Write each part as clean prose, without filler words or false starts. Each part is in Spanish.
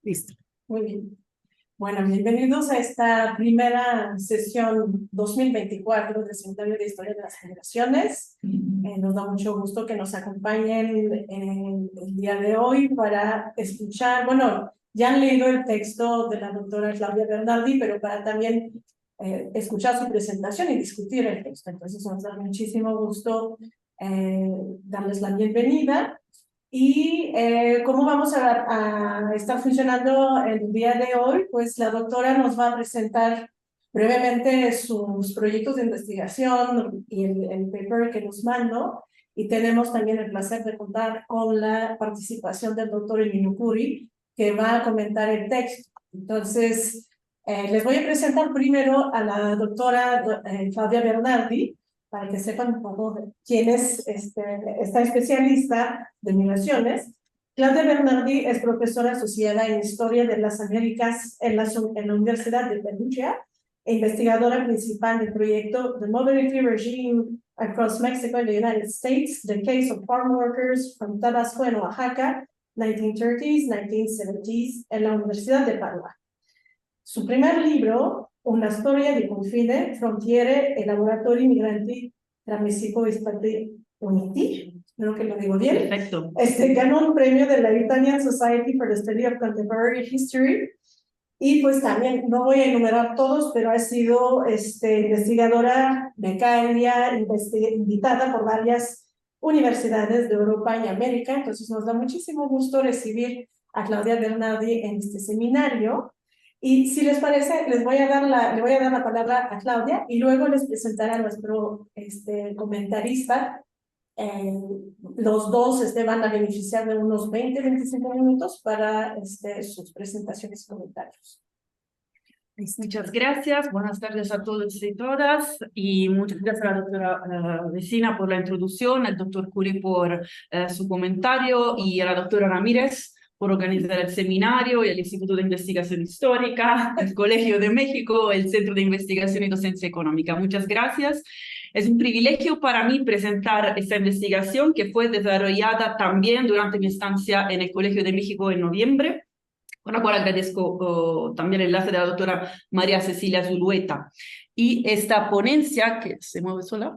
Listo. Muy bien. Bueno, bienvenidos a esta primera sesión 2024 del Seminario de Historia de las Generaciones. Nos da mucho gusto que nos acompañen el día de hoy para escuchar, bueno, ya han leído el texto de la doctora Claudia Bernardi, pero para también escuchar su presentación y discutir el texto. Entonces nos da muchísimo gusto darles la bienvenida. Y cómo vamos a estar funcionando el día de hoy, pues la doctora nos va a presentar brevemente sus proyectos de investigación y el paper que nos mandó. Y tenemos también el placer de contar con la participación del doctor Emilio Curi, que va a comentar el texto. Entonces, les voy a presentar primero a la doctora Claudia Bernardi, para que sepan un poco quién es esta especialista de migraciones. Claudia Bernardi es profesora asociada en Historia de las Américas en la Universidad de Perugia e investigadora principal del proyecto The Mobility Regime Across Mexico and the United States, The Case of Farm Workers from Tabasco and Oaxaca, 1930s, 1970s, en la Universidad de Padua. Su primer libro, Una storia di confine, frontiere e laboratori migranti tra México y Stati Uniti, creo que lo digo bien. Perfecto. Ganó un premio de la Italian Society for the Study of Contemporary History. Y pues también, no voy a enumerar todos, pero ha sido investigadora, becaria, invitada por varias universidades de Europa y América. Entonces nos da muchísimo gusto recibir a Claudia Bernardi en este seminario. Y si les parece, le voy a dar la palabra a Claudia y luego les presentaré a nuestro comentarista. Los dos van a beneficiar de unos 20-25 minutos para sus presentaciones y comentarios. Muchas gracias, buenas tardes a todos y todas, y muchas gracias a la doctora Vecina por la introducción, al doctor Curi por su comentario y a la doctora Ramírez por organizar el seminario y el Instituto de Investigación Histórica, el Colegio de México, el Centro de Investigación y Docencia Económica. Muchas gracias. Es un privilegio para mí presentar esta investigación que fue desarrollada también durante mi estancia en el Colegio de México en noviembre, con la cual agradezco también el enlace de la doctora María Cecilia Zulueta. Y esta ponencia, que se mueve sola,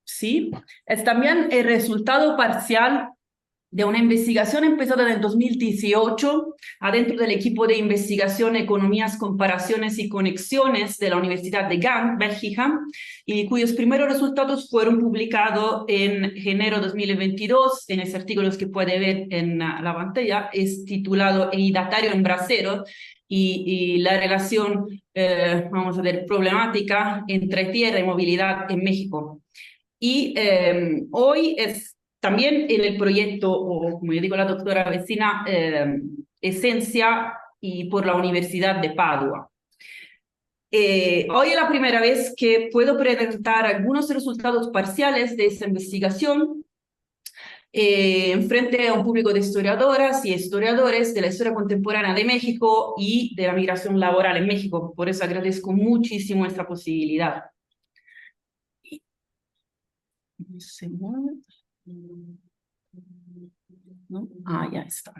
sí, es también el resultado parcial de una investigación empezada en el 2018 adentro del equipo de investigación Economías, Comparaciones y Conexiones de la Universidad de Gand, Bélgica, y cuyos primeros resultados fueron publicados en enero de 2022 en ese artículo que puede ver en la pantalla. Es titulado El datario en brasero y la relación, vamos a ver, problemática entre tierra y movilidad en México. Y hoy es también en el proyecto, o como yo digo la doctora Vecina, Esencia y por la Universidad de Padua. Hoy es la primera vez que puedo presentar algunos resultados parciales de esta investigación frente a un público de historiadoras y historiadores de la historia contemporánea de México y de la migración laboral en México. Por eso agradezco muchísimo esta posibilidad. ¿No? Ah, ya está.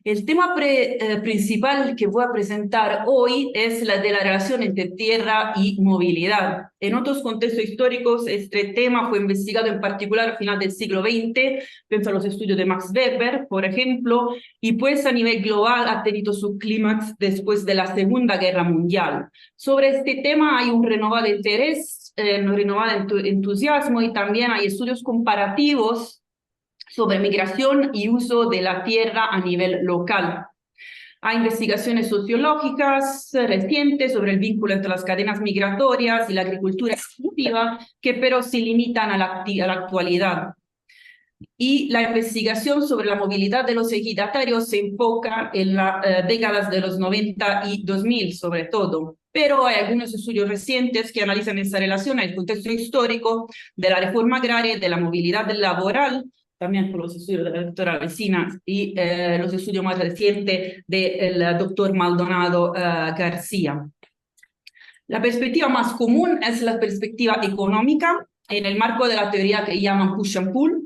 El tema principal que voy a presentar hoy es la de la relación entre tierra y movilidad. En otros contextos históricos, este tema fue investigado en particular al final del siglo XX, pienso a los estudios de Max Weber, por ejemplo, y pues a nivel global ha tenido su clímax después de la Segunda Guerra Mundial. Sobre este tema hay un renovado interés, un renovado entusiasmo, y también hay estudios comparativos sobre migración y uso de la tierra a nivel local. Hay investigaciones sociológicas recientes sobre el vínculo entre las cadenas migratorias y la agricultura extractiva, que pero se limitan a la actualidad. Y la investigación sobre la movilidad de los ejidatarios se enfoca en las décadas de los 90 y 2000 sobre todo. Pero hay algunos estudios recientes que analizan esa relación en el contexto histórico de la reforma agraria y de la movilidad laboral, también por los estudios de la doctora Vecina y los estudios más recientes del doctor Maldonado García. La perspectiva más común es la perspectiva económica en el marco de la teoría que llaman push and pull,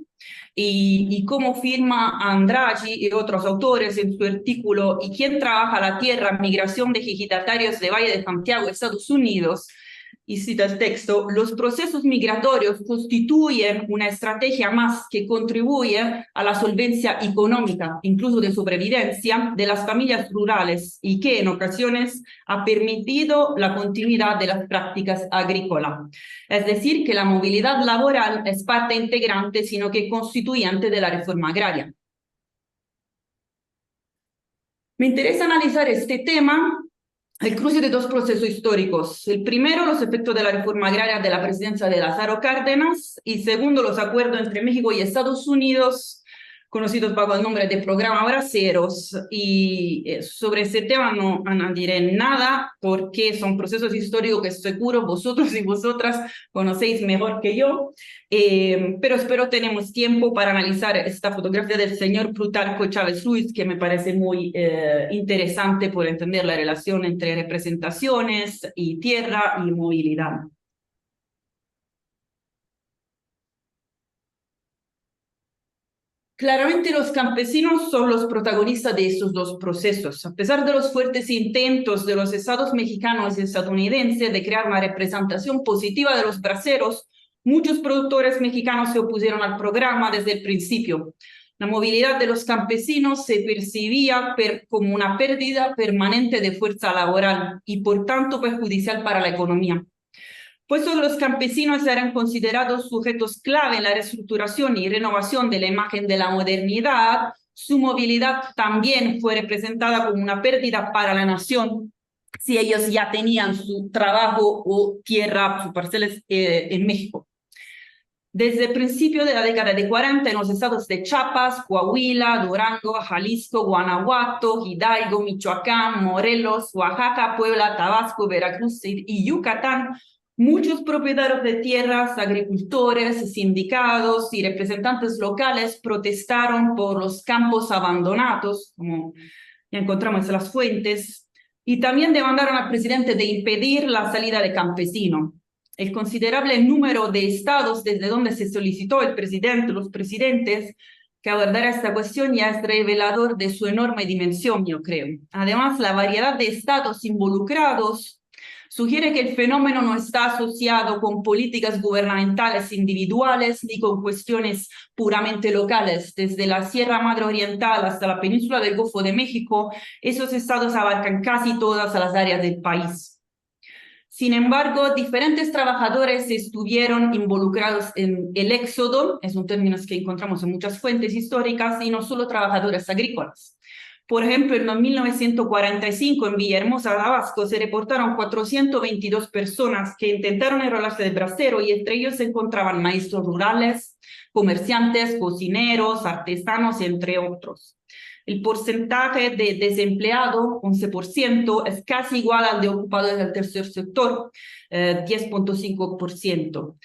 y cómo firma Andrade y otros autores en su artículo ¿Y quién trabaja la tierra? Migración de ejidatarios de Valle de Santiago, Estados Unidos. Y cita el texto: los procesos migratorios constituyen una estrategia más que contribuye a la solvencia económica, incluso de sobrevivencia, de las familias rurales y que en ocasiones ha permitido la continuidad de las prácticas agrícolas. Es decir, que la movilidad laboral es parte integrante, sino que constituyente de la reforma agraria. Me interesa analizar este tema, el cruce de dos procesos históricos. El primero, los efectos de la reforma agraria de la presidencia de Lázaro Cárdenas, y segundo, los acuerdos entre México y Estados Unidos, conocidos bajo el nombre de Programa Braceros. Y sobre ese tema no diré nada, porque son procesos históricos que seguro vosotros y vosotras conocéis mejor que yo. Pero espero tenemos tiempo para analizar esta fotografía del señor Plutarco Chávez Ruiz, que me parece muy interesante por entender la relación entre representaciones y tierra y movilidad. Claramente los campesinos son los protagonistas de estos dos procesos. A pesar de los fuertes intentos de los estados mexicanos y estadounidenses de crear una representación positiva de los braceros, muchos productores mexicanos se opusieron al programa desde el principio. La movilidad de los campesinos se percibía como una pérdida permanente de fuerza laboral y por tanto perjudicial para la economía. Puesto que los campesinos eran considerados sujetos clave en la reestructuración y renovación de la imagen de la modernidad, su movilidad también fue representada como una pérdida para la nación si ellos ya tenían su trabajo o tierra, sus parcelas en México. Desde el principio de la década de 40, en los estados de Chiapas, Coahuila, Durango, Jalisco, Guanajuato, Hidalgo, Michoacán, Morelos, Oaxaca, Puebla, Tabasco, Veracruz y Yucatán, muchos propietarios de tierras, agricultores, sindicatos y representantes locales protestaron por los campos abandonados, como ya encontramos en las fuentes, y también demandaron al presidente de impedir la salida de campesinos. El considerable número de estados desde donde se solicitó los presidentes que abordara esta cuestión ya es revelador de su enorme dimensión, yo creo. Además, la variedad de estados involucrados sugiere que el fenómeno no está asociado con políticas gubernamentales individuales ni con cuestiones puramente locales. Desde la Sierra Madre Oriental hasta la península del Golfo de México, esos estados abarcan casi todas las áreas del país. Sin embargo, diferentes trabajadores estuvieron involucrados en el éxodo, es un término que encontramos en muchas fuentes históricas, y no solo trabajadores agrícolas. Por ejemplo, en 1945 en Villahermosa, Tabasco, se reportaron 422 personas que intentaron enrolarse de bracero y entre ellos se encontraban maestros rurales, comerciantes, cocineros, artesanos, entre otros. El porcentaje de desempleado, 11%, es casi igual al de ocupados del tercer sector, 10.5%.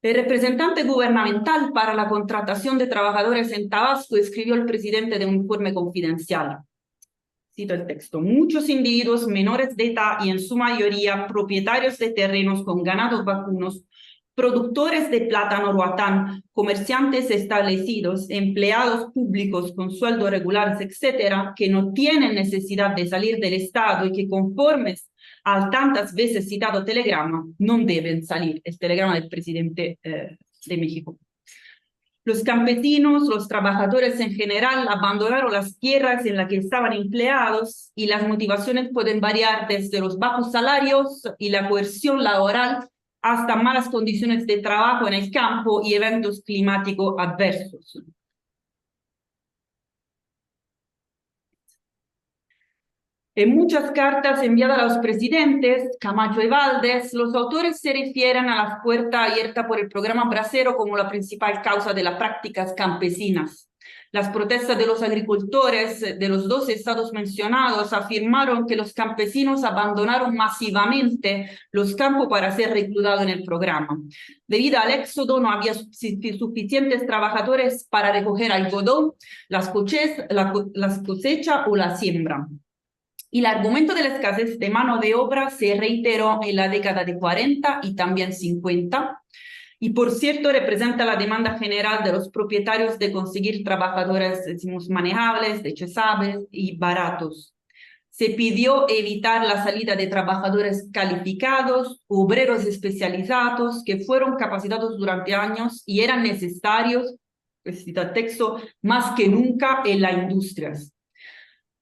El representante gubernamental para la contratación de trabajadores en Tabasco escribió al presidente de un informe confidencial. Cito el texto: muchos individuos menores de edad y en su mayoría propietarios de terrenos con ganados vacunos, productores de plátano roatán, comerciantes establecidos, empleados públicos con sueldos regulares, etcétera, que no tienen necesidad de salir del Estado y que conformes al tantas veces citado telegrama, no deben salir. El telegrama del presidente de México. Los campesinos, los trabajadores en general, abandonaron las tierras en las que estaban empleados y las motivaciones pueden variar desde los bajos salarios y la coerción laboral hasta malas condiciones de trabajo en el campo y eventos climáticos adversos. En muchas cartas enviadas a los presidentes, Camacho y Valdés, los autores se refieren a la puerta abierta por el programa Bracero como la principal causa de las prácticas campesinas. Las protestas de los agricultores de los dos estados mencionados afirmaron que los campesinos abandonaron masivamente los campos para ser reclutados en el programa. Debido al éxodo, no había suficientes trabajadores para recoger algodón, las cosechas o la siembra. Y el argumento de la escasez de mano de obra se reiteró en la década de 40 y también 50. Y por cierto, representa la demanda general de los propietarios de conseguir trabajadores, decimos, manejables, desechables y baratos. Se pidió evitar la salida de trabajadores calificados, obreros especializados que fueron capacitados durante años y eran necesarios, cita el texto, más que nunca en las industrias.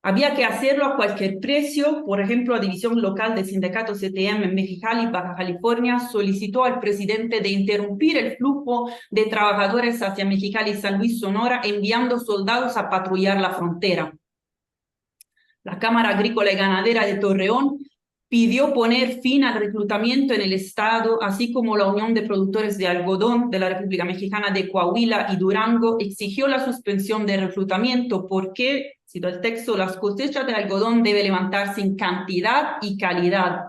Había que hacerlo a cualquier precio. Por ejemplo, la División Local de Sindicatos CTM en Mexicali, Baja California, solicitó al presidente de interrumpir el flujo de trabajadores hacia Mexicali y San Luis, Sonora, enviando soldados a patrullar la frontera. La Cámara Agrícola y Ganadera de Torreón pidió poner fin al reclutamiento en el estado, así como la Unión de Productores de Algodón de la República Mexicana de Coahuila y Durango exigió la suspensión del reclutamiento porque, cito el texto, las cosechas de algodón deben levantarse en cantidad y calidad.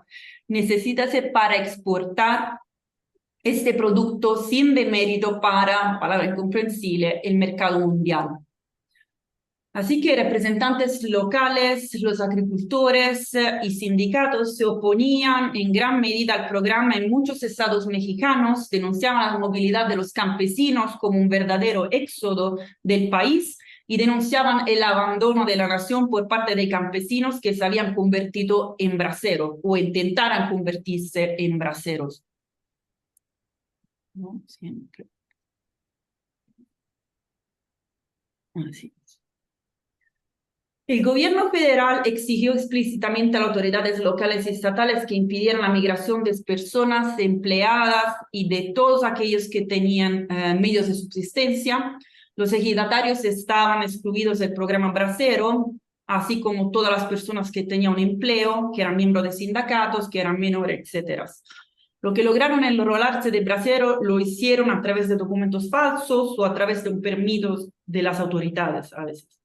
Necesítase para exportar este producto sin demérito para, palabra incomprensible, el mercado mundial. Así que representantes locales, los agricultores y sindicatos se oponían en gran medida al programa en muchos estados mexicanos, denunciaban la movilidad de los campesinos como un verdadero éxodo del país y denunciaban el abandono de la nación por parte de campesinos que se habían convertido en braceros o intentaran convertirse en braceros. No siempre. Así. El gobierno federal exigió explícitamente a las autoridades locales y estatales que impidieran la migración de personas empleadas y de todos aquellos que tenían medios de subsistencia. Los ejidatarios estaban excluidos del programa Bracero, así como todas las personas que tenían un empleo, que eran miembros de sindicatos, que eran menores, etc. Lo que lograron enrolarse de Bracero lo hicieron a través de documentos falsos o a través de un permiso de las autoridades a veces.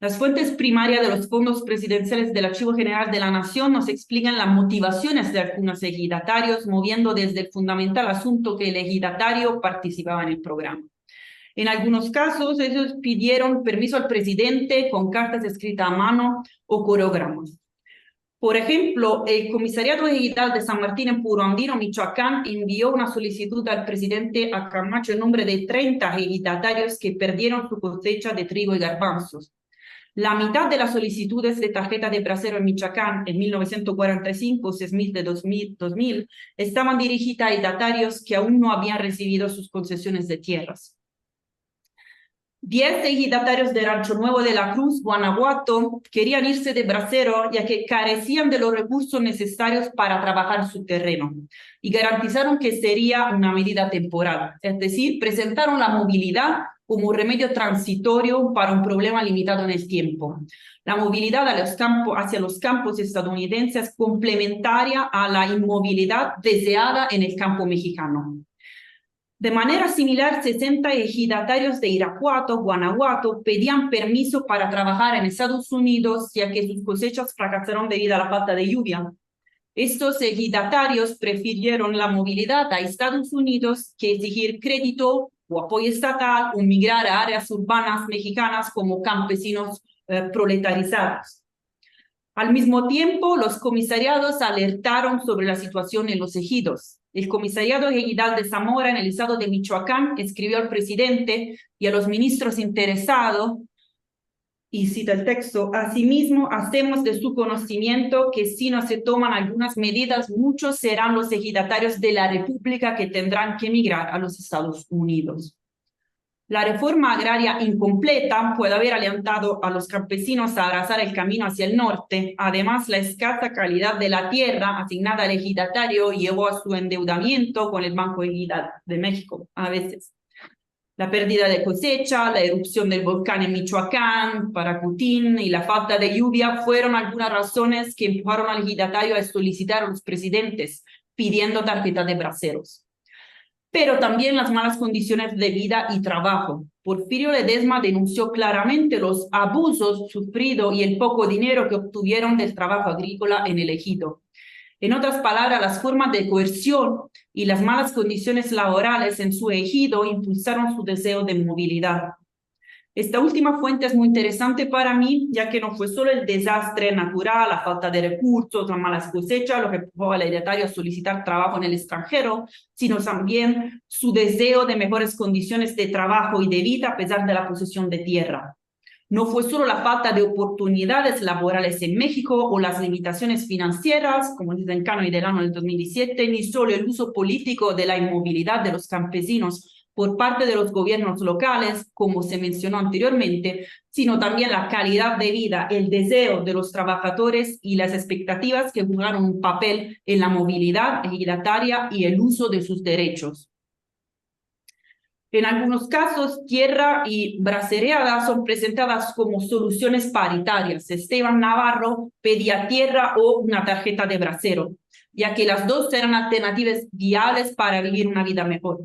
Las fuentes primarias de los fondos presidenciales del Archivo General de la Nación nos explican las motivaciones de algunos ejidatarios, moviendo desde el fundamental asunto que el ejidatario participaba en el programa. En algunos casos, ellos pidieron permiso al presidente con cartas escritas a mano o coreogramas. Por ejemplo, el Comisariado Ejidal de San Martín en Puro Andino, Michoacán, envió una solicitud al presidente a Camacho en nombre de 30 ejidatarios que perdieron su cosecha de trigo y garbanzos. La mitad de las solicitudes de tarjeta de bracero en Michoacán en 1945, 6.000 de 2000, estaban dirigidas a ejidatarios que aún no habían recibido sus concesiones de tierras. 10 ejidatarios de Rancho Nuevo de la Cruz, Guanajuato, querían irse de bracero ya que carecían de los recursos necesarios para trabajar su terreno y garantizaron que sería una medida temporal, es decir, presentaron la movilidad como un remedio transitorio para un problema limitado en el tiempo. La movilidad hacia los campos estadounidenses es complementaria a la inmovilidad deseada en el campo mexicano. De manera similar, 60 ejidatarios de Irapuato, Guanajuato, pedían permiso para trabajar en Estados Unidos, ya que sus cosechas fracasaron debido a la falta de lluvia. Estos ejidatarios prefirieron la movilidad a Estados Unidos que exigir crédito o apoyo estatal o migrar a áreas urbanas mexicanas como campesinos proletarizados. Al mismo tiempo, los comisariados alertaron sobre la situación en los ejidos. El Comisariado Ejidal de Zamora en el estado de Michoacán escribió al presidente y a los ministros interesados, y cita el texto, asimismo hacemos de su conocimiento que si no se toman algunas medidas, muchos serán los ejidatarios de la República que tendrán que emigrar a los Estados Unidos. La reforma agraria incompleta puede haber alentado a los campesinos a abrazar el camino hacia el norte. Además, la escasa calidad de la tierra asignada al ejidatario llevó a su endeudamiento con el Banco Ejidal de México, a veces. La pérdida de cosecha, la erupción del volcán en Michoacán, Paracutín y la falta de lluvia fueron algunas razones que empujaron al ejidatario a solicitar a los presidentes pidiendo tarjetas de braceros. Pero también las malas condiciones de vida y trabajo. Porfirio Ledesma denunció claramente los abusos sufridos y el poco dinero que obtuvieron del trabajo agrícola en el ejido. En otras palabras, las formas de coerción y las malas condiciones laborales en su ejido impulsaron su deseo de movilidad. Esta última fuente es muy interesante para mí, ya que no fue solo el desastre natural, la falta de recursos, las malas cosechas, lo que empujó al heredatario a solicitar trabajo en el extranjero, sino también su deseo de mejores condiciones de trabajo y de vida a pesar de la posesión de tierra. No fue solo la falta de oportunidades laborales en México o las limitaciones financieras, como dice el Cano del año del 2017, ni solo el uso político de la inmovilidad de los campesinos por parte de los gobiernos locales, como se mencionó anteriormente, sino también la calidad de vida, el deseo de los trabajadores y las expectativas que jugaron un papel en la movilidad ejidataria y el uso de sus derechos. En algunos casos, tierra y bracereada son presentadas como soluciones paritarias. Esteban Navarro pedía tierra o una tarjeta de bracero, ya que las dos eran alternativas viables para vivir una vida mejor.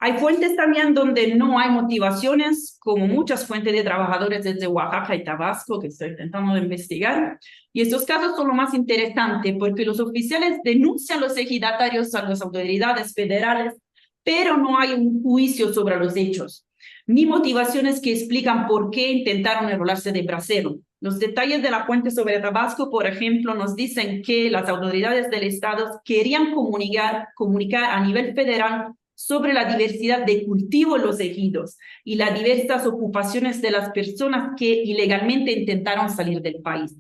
Hay fuentes también donde no hay motivaciones, como muchas fuentes de trabajadores desde Oaxaca y Tabasco, que estoy intentando investigar. Y estos casos son lo más interesante, porque los oficiales denuncian los ejidatarios a las autoridades federales, pero no hay un juicio sobre los hechos, ni motivaciones que explican por qué intentaron enrolarse de bracero. Los detalles de la fuente sobre Tabasco, por ejemplo, nos dicen que las autoridades del Estado querían comunicar a nivel federal sobre la diversidad de cultivo en los ejidos y las diversas ocupaciones de las personas que ilegalmente intentaron salir del país.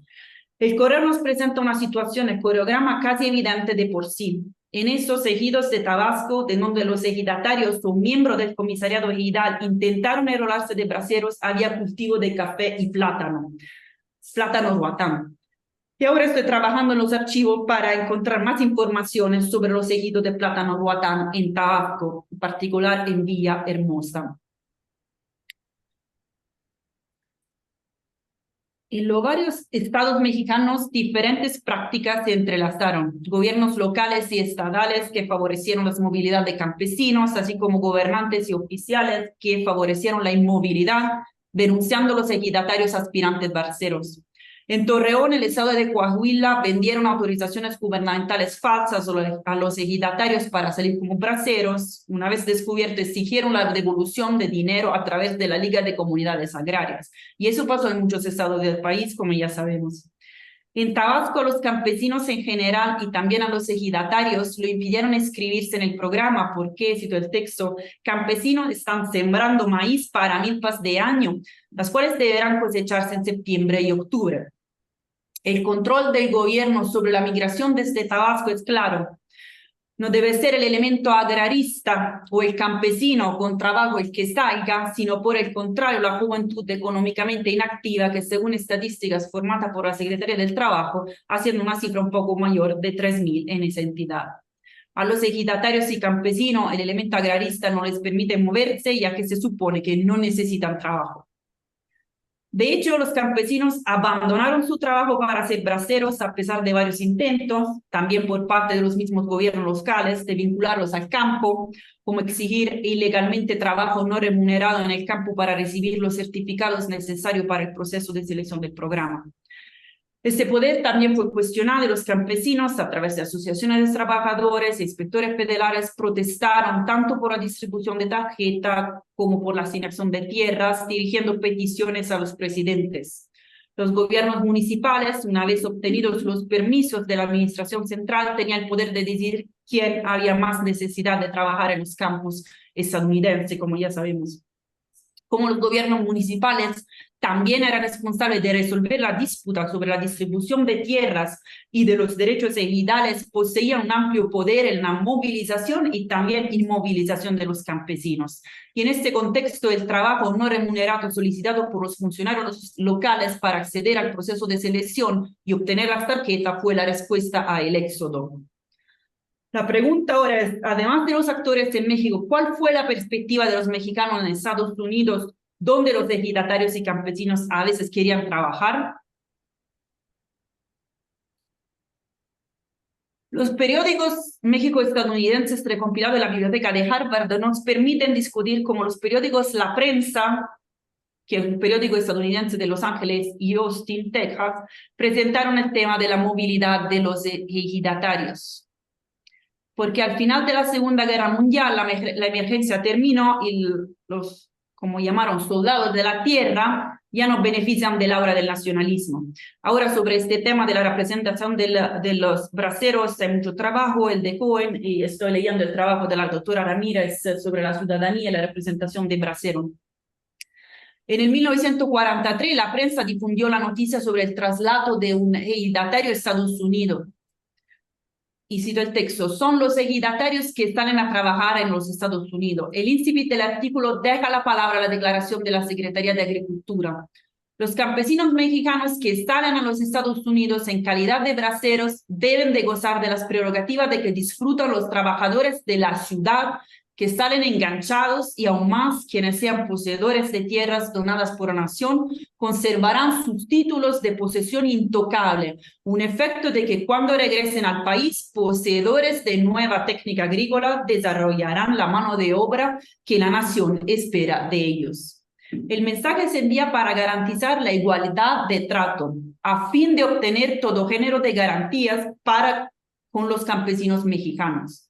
El correo nos presenta una situación, el coreograma casi evidente de por sí. En esos ejidos de Tabasco, de donde los ejidatarios o miembros del comisariado ejidal intentaron enrolarse de braceros, había cultivo de café y plátano ruatán. Y ahora estoy trabajando en los archivos para encontrar más informaciones sobre los ejidos de plátano ruatán en Tabasco, en particular en Villahermosa. En los varios estados mexicanos, diferentes prácticas se entrelazaron. Gobiernos locales y estatales que favorecieron la movilidad de campesinos, así como gobernantes y oficiales que favorecieron la inmovilidad, denunciando los ejidatarios aspirantes braceros. En Torreón, el estado de Coahuila, vendieron autorizaciones gubernamentales falsas a los ejidatarios para salir como braceros. Una vez descubierto, exigieron la devolución de dinero a través de la Liga de Comunidades Agrarias. Y eso pasó en muchos estados del país, como ya sabemos. En Tabasco, a los campesinos en general y también a los ejidatarios lo impidieron inscribirse en el programa porque, cito el texto, campesinos están sembrando maíz para milpas de año, las cuales deberán cosecharse en septiembre y octubre. El control del gobierno sobre la migración desde Tabasco es claro. No debe ser el elemento agrarista o el campesino con trabajo el que salga, sino por el contrario la juventud económicamente inactiva que según estadísticas formadas por la Secretaría del Trabajo, haciendo una cifra un poco mayor de 3.000 en esa entidad. A los ejidatarios y campesinos el elemento agrarista no les permite moverse ya que se supone que no necesitan trabajo. De hecho, los campesinos abandonaron su trabajo para ser braceros a pesar de varios intentos, también por parte de los mismos gobiernos locales, de vincularlos al campo, como exigir ilegalmente trabajo no remunerado en el campo para recibir los certificados necesarios para el proceso de selección del programa. Este poder también fue cuestionado y los campesinos, a través de asociaciones de trabajadores e inspectores federales, protestaron tanto por la distribución de tarjeta como por la asignación de tierras, dirigiendo peticiones a los presidentes. Los gobiernos municipales, una vez obtenidos los permisos de la administración central, tenían el poder de decidir quién había más necesidad de trabajar en los campos estadounidenses, como ya sabemos. Como los gobiernos municipales también eran responsables de resolver la disputa sobre la distribución de tierras y de los derechos ejidales, poseían un amplio poder en la movilización y también inmovilización de los campesinos. Y en este contexto, el trabajo no remunerado solicitado por los funcionarios locales para acceder al proceso de selección y obtener las tarjetas fue la respuesta al éxodo. La pregunta ahora es, además de los actores en México, ¿cuál fue la perspectiva de los mexicanos en Estados Unidos, donde los ejidatarios y campesinos a veces querían trabajar? Los periódicos México-estadounidenses recompilados de la biblioteca de Harvard nos permiten discutir cómo los periódicos La Prensa, que es un periódico estadounidense de Los Ángeles y Austin, Texas, presentaron el tema de la movilidad de los ejidatarios. Porque al final de la Segunda Guerra Mundial la emergencia terminó y los como llamaron soldados de la tierra, ya no benefician del aura del nacionalismo. Ahora sobre este tema de la representación de los braceros hay mucho trabajo, el de Cohen, y estoy leyendo el trabajo de la doctora Ramírez sobre la ciudadanía y la representación de braceros. En el 1943 la prensa difundió la noticia sobre el traslado de un ejidatario a Estados Unidos. Y cito el texto: son los ejidatarios que salen a trabajar en los Estados Unidos. El incipit del artículo deja la palabra a la declaración de la Secretaría de Agricultura. Los campesinos mexicanos que salen a los Estados Unidos en calidad de braceros deben de gozar de las prerrogativas de que disfrutan los trabajadores de la ciudad que salen enganchados, y aún más quienes sean poseedores de tierras donadas por la nación conservarán sus títulos de posesión intocable, un efecto de que cuando regresen al país, poseedores de nueva técnica agrícola desarrollarán la mano de obra que la nación espera de ellos. El mensaje se envía para garantizar la igualdad de trato, a fin de obtener todo género de garantías con los campesinos mexicanos.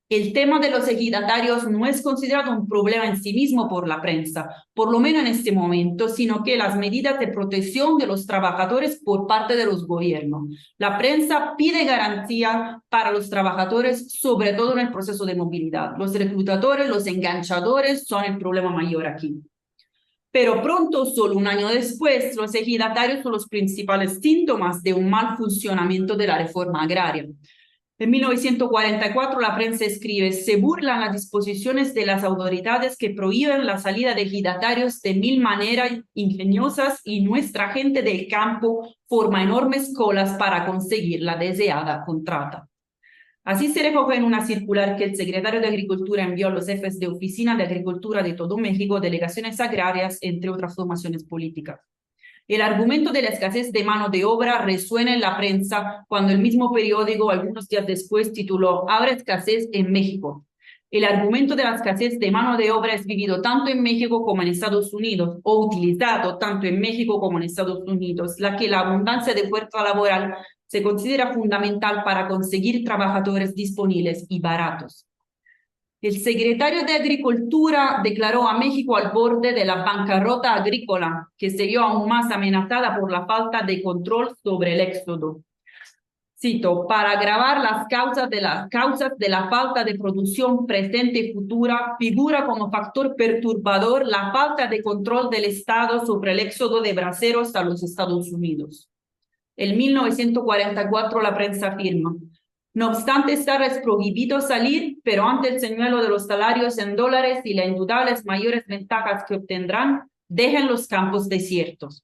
El tema de los ejidatarios no es considerado un problema en sí mismo por la prensa, por lo menos en este momento, sino que las medidas de protección de los trabajadores por parte de los gobiernos. La prensa pide garantía para los trabajadores, sobre todo en el proceso de movilidad. Los reclutadores, los enganchadores son el problema mayor aquí. Pero pronto, solo un año después, los ejidatarios son los principales síntomas de un mal funcionamiento de la reforma agraria. En 1944 la prensa escribe: se burlan las disposiciones de las autoridades que prohíben la salida de ejidatarios de mil maneras ingeniosas, y nuestra gente del campo forma enormes colas para conseguir la deseada contrata. Así se recoge en una circular que el secretario de Agricultura envió a los jefes de oficina de Agricultura de todo México, delegaciones agrarias, entre otras formaciones políticas. El argumento de la escasez de mano de obra resuena en la prensa cuando el mismo periódico, algunos días después, tituló: habrá escasez en México. El argumento de la escasez de mano de obra es vivido tanto en México como en Estados Unidos, o utilizado tanto en México como en Estados Unidos, la que la abundancia de fuerza laboral se considera fundamental para conseguir trabajadores disponibles y baratos. El secretario de Agricultura declaró a México al borde de la bancarrota agrícola, que se vio aún más amenazada por la falta de control sobre el éxodo. Cito: para agravar las causas de la falta de producción presente y futura, figura como factor perturbador la falta de control del Estado sobre el éxodo de braceros a los Estados Unidos. En 1944 la prensa afirma: no obstante estar es prohibido salir, pero ante el señuelo de los salarios en dólares y las indudables mayores ventajas que obtendrán, dejen los campos desiertos.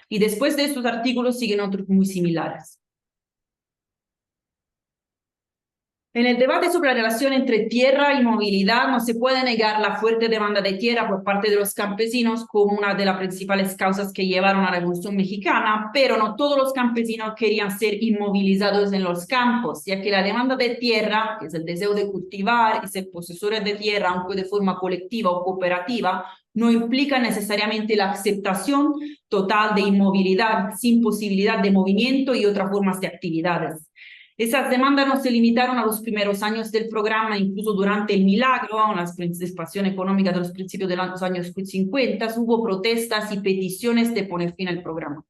Y después de estos artículos siguen otros muy similares. En el debate sobre la relación entre tierra y movilidad, no se puede negar la fuerte demanda de tierra por parte de los campesinos como una de las principales causas que llevaron a la Revolución Mexicana, pero no todos los campesinos querían ser inmovilizados en los campos, ya que la demanda de tierra, que es el deseo de cultivar y ser posesores de tierra, aunque de forma colectiva o cooperativa, no implica necesariamente la aceptación total de inmovilidad, sin posibilidad de movimiento y otras formas de actividades. Esas demandas no se limitaron a los primeros años del programa, incluso durante el milagro, la participación económica de los principios de los años 50, hubo protestas y peticiones de poner fin al programa.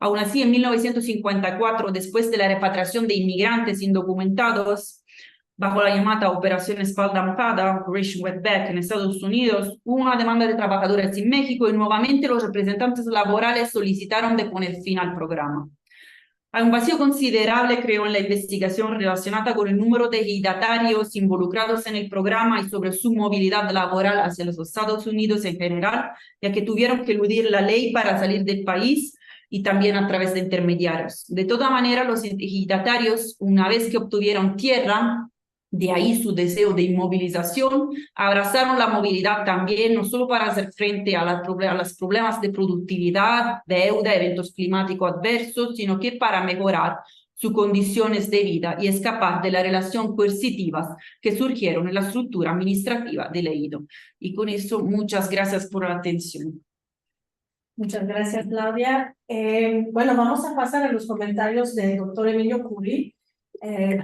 Aún así, en 1954, después de la repatriación de inmigrantes indocumentados, bajo la llamada Operación Espalda Mojada, Operation Wetback, en Estados Unidos, hubo una demanda de trabajadores en México y nuevamente los representantes laborales solicitaron de poner fin al programa. Hay un vacío considerable, creo, en la investigación relacionada con el número de ejidatarios involucrados en el programa y sobre su movilidad laboral hacia los Estados Unidos en general, ya que tuvieron que eludir la ley para salir del país y también a través de intermediarios. De toda manera, los ejidatarios, una vez que obtuvieron tierra, de ahí su deseo de inmovilización, abrazaron la movilidad también, no solo para hacer frente a los problemas de productividad, deuda, eventos climáticos adversos, sino que para mejorar sus condiciones de vida y escapar de la relación coercitivas que surgieron en la estructura administrativa del ejido. Y con eso, muchas gracias por la atención. Muchas gracias, Claudia. Bueno, vamos a pasar a los comentarios del doctor Emilio Curi.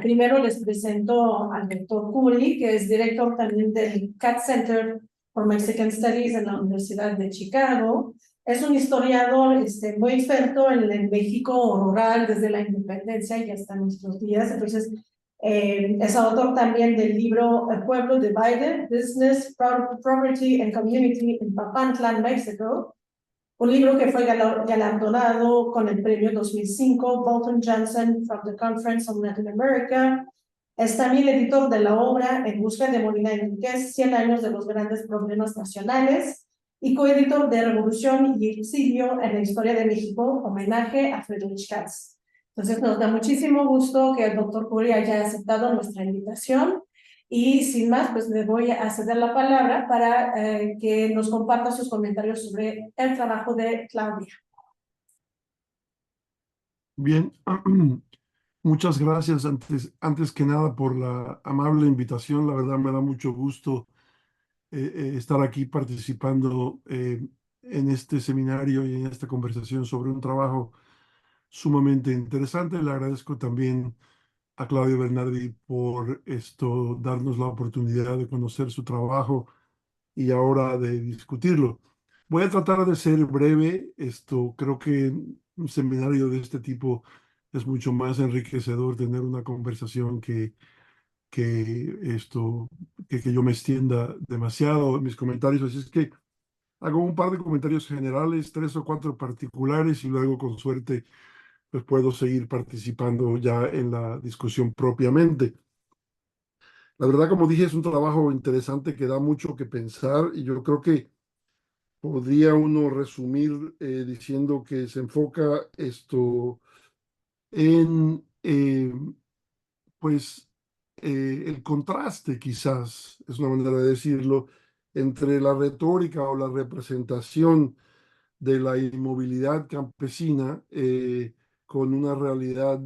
Primero les presento al doctor Curi, que es director también del CAT Center por Mexican Studies en la Universidad de Chicago. Es un historiador muy experto en el México rural desde la independencia y hasta nuestros días. Entonces, es autor también del libro El Pueblo Divided, Business, Property and Community in Papantla, México, un libro que fue galardonado con el premio 2005 Bolton Johnson from the Conference on Latin America. Es también editor de la obra En busca de Molina Enríquez, 100 años de los grandes problemas nacionales, y coeditor de Revolución y Exilio en la historia de México, homenaje a Friedrich Katz. Entonces nos da muchísimo gusto que el doctor Curi haya aceptado nuestra invitación. Y sin más, pues le voy a ceder la palabra para que nos comparta sus comentarios sobre el trabajo de Claudia. Bien, muchas gracias antes que nada por la amable invitación. La verdad me da mucho gusto estar aquí participando en este seminario y en esta conversación sobre un trabajo sumamente interesante. Le agradezco también a Claudio Bernardi por darnos la oportunidad de conocer su trabajo y ahora de discutirlo. Voy a tratar de ser breve. Creo que en un seminario de este tipo es mucho más enriquecedor tener una conversación que yo me extienda demasiado en mis comentarios. Así es que hago un par de comentarios generales, 3 o 4 particulares y luego con suerte pues puedo seguir participando ya en la discusión propiamente. La verdad, como dije, es un trabajo interesante que da mucho que pensar y yo creo que podría uno resumir diciendo que se enfoca en pues el contraste, quizás es una manera de decirlo, entre la retórica o la representación de la inmovilidad campesina con una realidad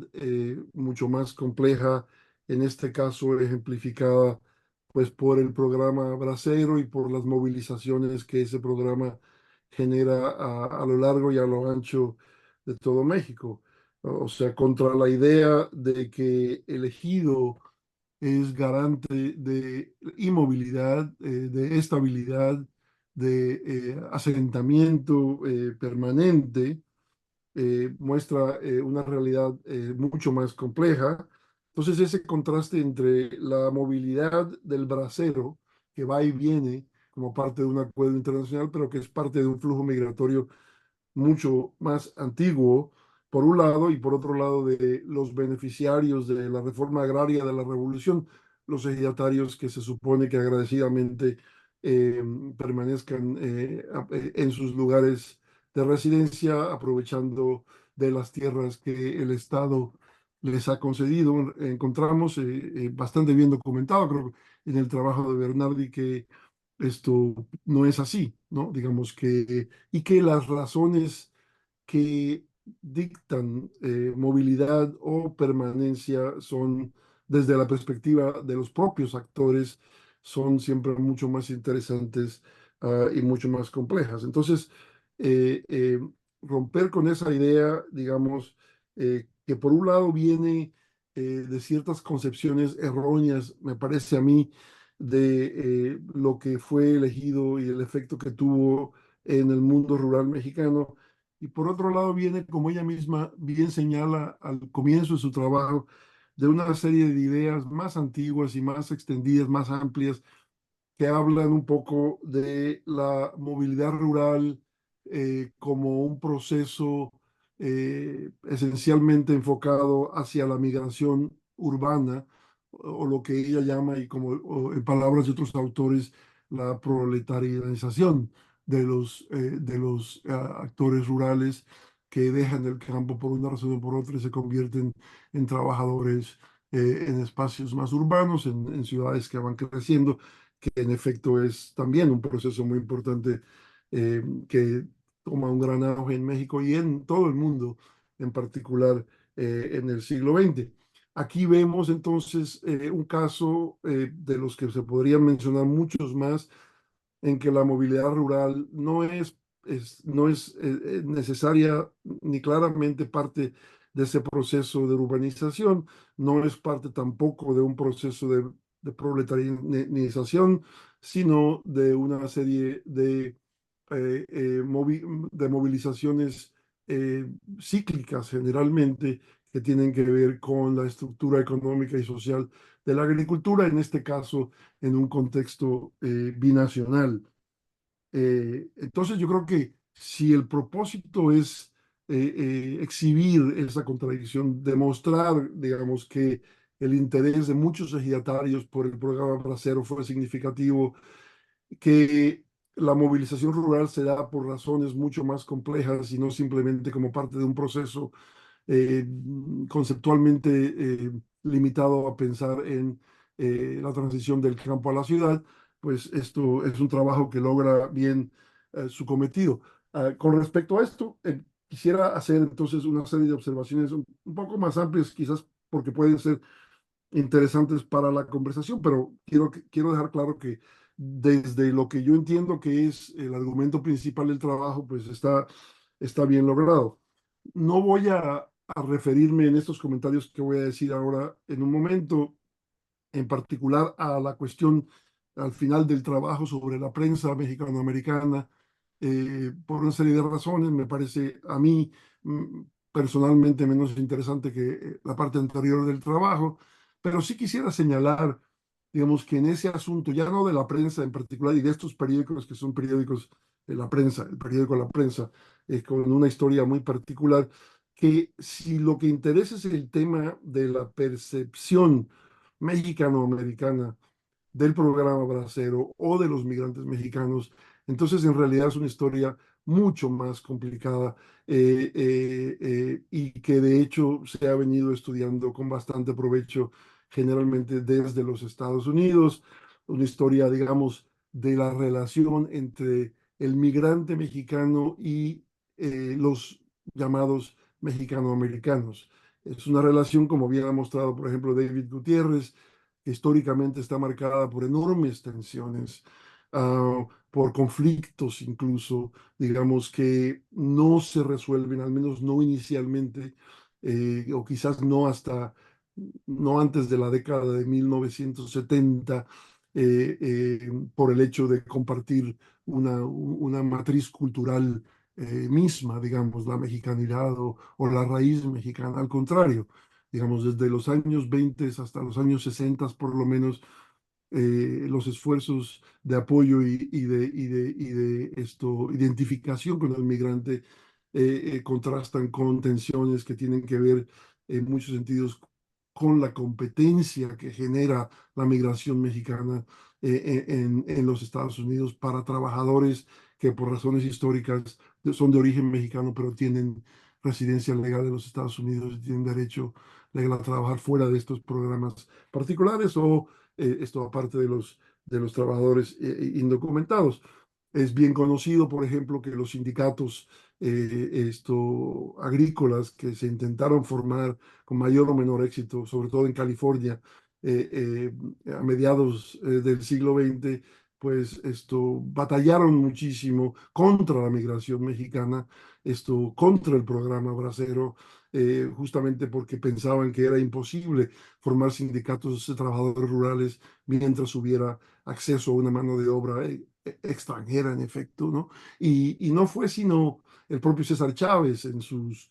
mucho más compleja, en este caso ejemplificada pues por el programa Bracero y por las movilizaciones que ese programa genera a lo largo y a lo ancho de todo México. O sea, contra la idea de que el ejido es garante de inmovilidad, de estabilidad, de asentamiento permanente, muestra una realidad mucho más compleja. Entonces, ese contraste entre la movilidad del bracero, que va y viene como parte de un acuerdo internacional, pero que es parte de un flujo migratorio mucho más antiguo, por un lado, y por otro lado de los beneficiarios de la reforma agraria de la revolución, los ejidatarios que se supone que agradecidamente permanezcan en sus lugares de residencia, aprovechando de las tierras que el Estado les ha concedido. Encontramos bastante bien documentado, creo, en el trabajo de Bernardi, que esto no es así, ¿no? Digamos que, y que las razones que dictan movilidad o permanencia son, desde la perspectiva de los propios actores, son siempre mucho más interesantes y mucho más complejas. Entonces, eh, eh, romper con esa idea, digamos, que por un lado viene de ciertas concepciones erróneas, me parece a mí, de lo que fue elegido y el efecto que tuvo en el mundo rural mexicano. Y por otro lado viene, como ella misma bien señala al comienzo de su trabajo, de una serie de ideas más antiguas y más extendidas, más amplias, que hablan un poco de la movilidad rural como un proceso esencialmente enfocado hacia la migración urbana, o lo que ella llama, y como en palabras de otros autores, la proletarianización de los actores rurales que dejan el campo por una razón o por otra y se convierten en trabajadores en espacios más urbanos, en ciudades que van creciendo, que en efecto es también un proceso muy importante que toma un gran auge en México y en todo el mundo, en particular en el siglo XX. Aquí vemos entonces un caso de los que se podrían mencionar muchos más, en que la movilidad rural no es necesaria ni claramente parte de ese proceso de urbanización, no es parte tampoco de un proceso de de proletarianización, sino de una serie de movilizaciones cíclicas generalmente que tienen que ver con la estructura económica y social de la agricultura, en este caso en un contexto binacional. Entonces yo creo que si el propósito es exhibir esa contradicción, demostrar, digamos, que el interés de muchos ejidatarios por el programa Bracero fue significativo, que la movilización rural se da por razones mucho más complejas y no simplemente como parte de un proceso eh, conceptualmente limitado a pensar en la transición del campo a la ciudad, pues esto es un trabajo que logra bien su cometido. Con respecto a esto, quisiera hacer entonces una serie de observaciones un poco más amplias, quizás porque pueden ser interesantes para la conversación, pero quiero dejar claro que desde lo que yo entiendo que es el argumento principal del trabajo, pues está bien logrado. No voy a referirme en estos comentarios que voy a decir ahora en un momento, en particular a la cuestión al final del trabajo sobre la prensa mexicanoamericana, por una serie de razones. Me parece a mí personalmente menos interesante que la parte anterior del trabajo, pero sí quisiera señalar, digamos, que en ese asunto, ya no de la prensa en particular y de estos periódicos que son periódicos de la prensa, el periódico La Prensa, con una historia muy particular, que si lo que interesa es el tema de la percepción mexicanoamericana del programa Bracero o de los migrantes mexicanos, entonces en realidad es una historia mucho más complicada y que de hecho se ha venido estudiando con bastante provecho generalmente desde los Estados Unidos, una historia, digamos, de la relación entre el migrante mexicano y los llamados mexicanoamericanos. Es una relación, como bien ha mostrado, por ejemplo, David Gutiérrez, que históricamente está marcada por enormes tensiones, por conflictos incluso, digamos, que no se resuelven, al menos no inicialmente, o quizás no antes de la década de 1970, por el hecho de compartir una matriz cultural misma, digamos, la mexicanidad o la raíz mexicana. Al contrario, digamos, desde los años 20 hasta los años 60, por lo menos, los esfuerzos de apoyo y de esto, identificación con el migrante contrastan con tensiones que tienen que ver en muchos sentidos con la competencia que genera la migración mexicana en los Estados Unidos para trabajadores que por razones históricas son de origen mexicano, pero tienen residencia legal en los Estados Unidos y tienen derecho legal a trabajar fuera de estos programas particulares o esto aparte de los trabajadores indocumentados. Es bien conocido, por ejemplo, que los sindicatos agrícolas que se intentaron formar con mayor o menor éxito, sobre todo en California, a mediados del siglo XX, pues batallaron muchísimo contra la migración mexicana, contra el programa Bracero, justamente porque pensaban que era imposible formar sindicatos de trabajadores rurales mientras hubiera acceso a una mano de obra extranjera, en efecto, ¿no? Y no fue sino el propio César Chávez en sus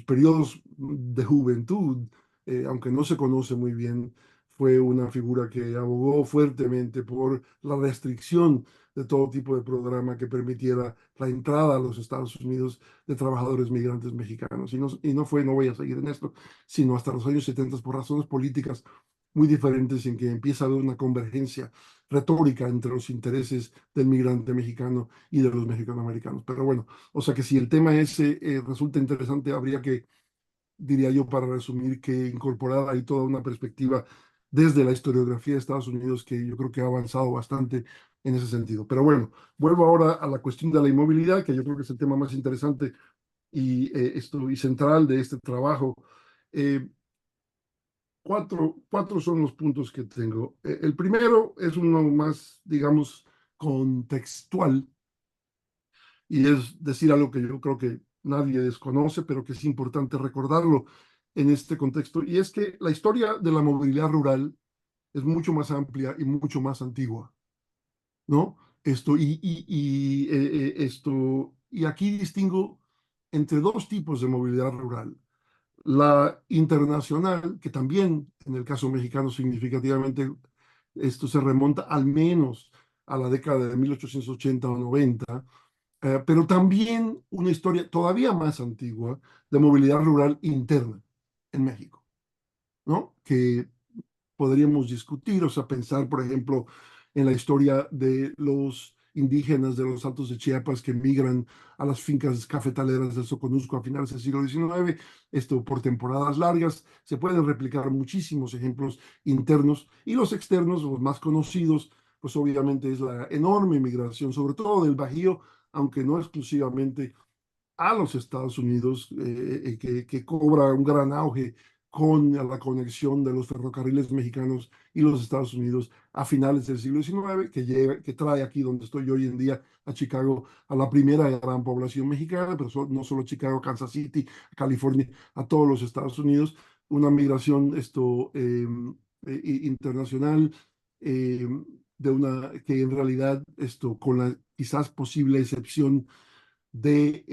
periodos de juventud, aunque no se conoce muy bien, fue una figura que abogó fuertemente por la restricción de todo tipo de programa que permitiera la entrada a los Estados Unidos de trabajadores migrantes mexicanos. Y no fue, no voy a seguir en esto, sino hasta los años 70 por razones políticas muy diferentes en que empieza a haber una convergencia retórica entre los intereses del migrante mexicano y de los mexicanoamericanos. Pero bueno, o sea que si el tema ese resulta interesante, habría que, diría yo, para resumir, que incorporar ahí toda una perspectiva desde la historiografía de Estados Unidos que yo creo que ha avanzado bastante en ese sentido. Pero bueno, vuelvo ahora a la cuestión de la inmovilidad, que yo creo que es el tema más interesante y central de este trabajo. Eh, cuatro son los puntos que tengo. El primero es uno más, digamos, contextual, y es decir algo que yo creo que nadie desconoce, pero que es importante recordarlo en este contexto, y es que la historia de la movilidad rural es mucho más amplia y mucho más antigua, ¿no? Y aquí distingo entre dos tipos de movilidad rural. La internacional, que también en el caso mexicano significativamente esto se remonta al menos a la década de 1880 o 90, pero también una historia todavía más antigua de movilidad rural interna en México, ¿no? Que podríamos discutir, o sea, pensar, por ejemplo, en la historia de los indígenas de los Altos de Chiapas que migran a las fincas cafetaleras del Soconusco a finales del siglo XIX, esto por temporadas largas. Se pueden replicar muchísimos ejemplos internos y los externos, los más conocidos, pues obviamente es la enorme migración, sobre todo del Bajío, aunque no exclusivamente a los Estados Unidos, que cobra un gran auge con la conexión de los ferrocarriles mexicanos y los Estados Unidos a finales del siglo XIX, que trae aquí donde estoy yo hoy en día, a Chicago, a la primera gran población mexicana, pero no solo Chicago, Kansas City, California, a todos los Estados Unidos, una migración internacional, eh, que en realidad con la quizás posible excepción de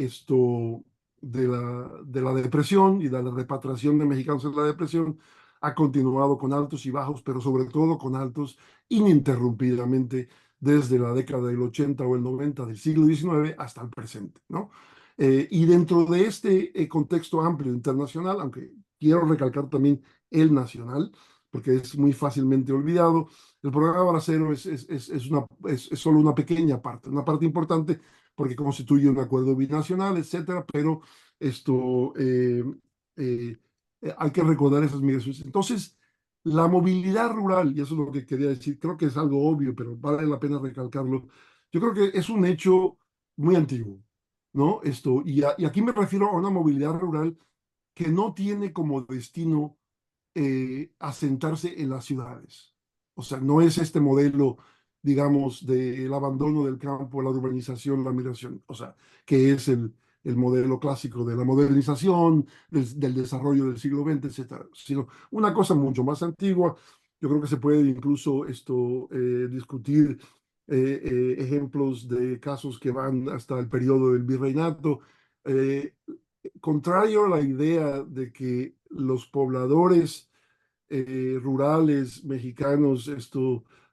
de la depresión y de la repatriación de mexicanos en la depresión, ha continuado con altos y bajos, pero sobre todo con altos ininterrumpidamente desde la década del 80 o el 90 del siglo XIX hasta el presente, ¿no? Y dentro de este contexto amplio internacional, aunque quiero recalcar también el nacional, porque es muy fácilmente olvidado, el programa Bracero es solo una parte importante, porque constituye un acuerdo binacional, etcétera, pero esto eh, hay que recordar esas migraciones. Entonces, la movilidad rural, y eso es lo que quería decir, creo que es algo obvio, pero vale la pena recalcarlo. Yo creo que es un hecho muy antiguo, ¿no? Y aquí me refiero a una movilidad rural que no tiene como destino asentarse en las ciudades. O sea, no es este modelo, digamos, del abandono del campo, la urbanización, la migración, o sea, que es el modelo clásico de la modernización, del desarrollo del siglo XX, etcétera, sino una cosa mucho más antigua. Yo creo que se puede incluso discutir ejemplos de casos que van hasta el periodo del virreinato. Eh, Contrario a la idea de que los pobladores rurales mexicanos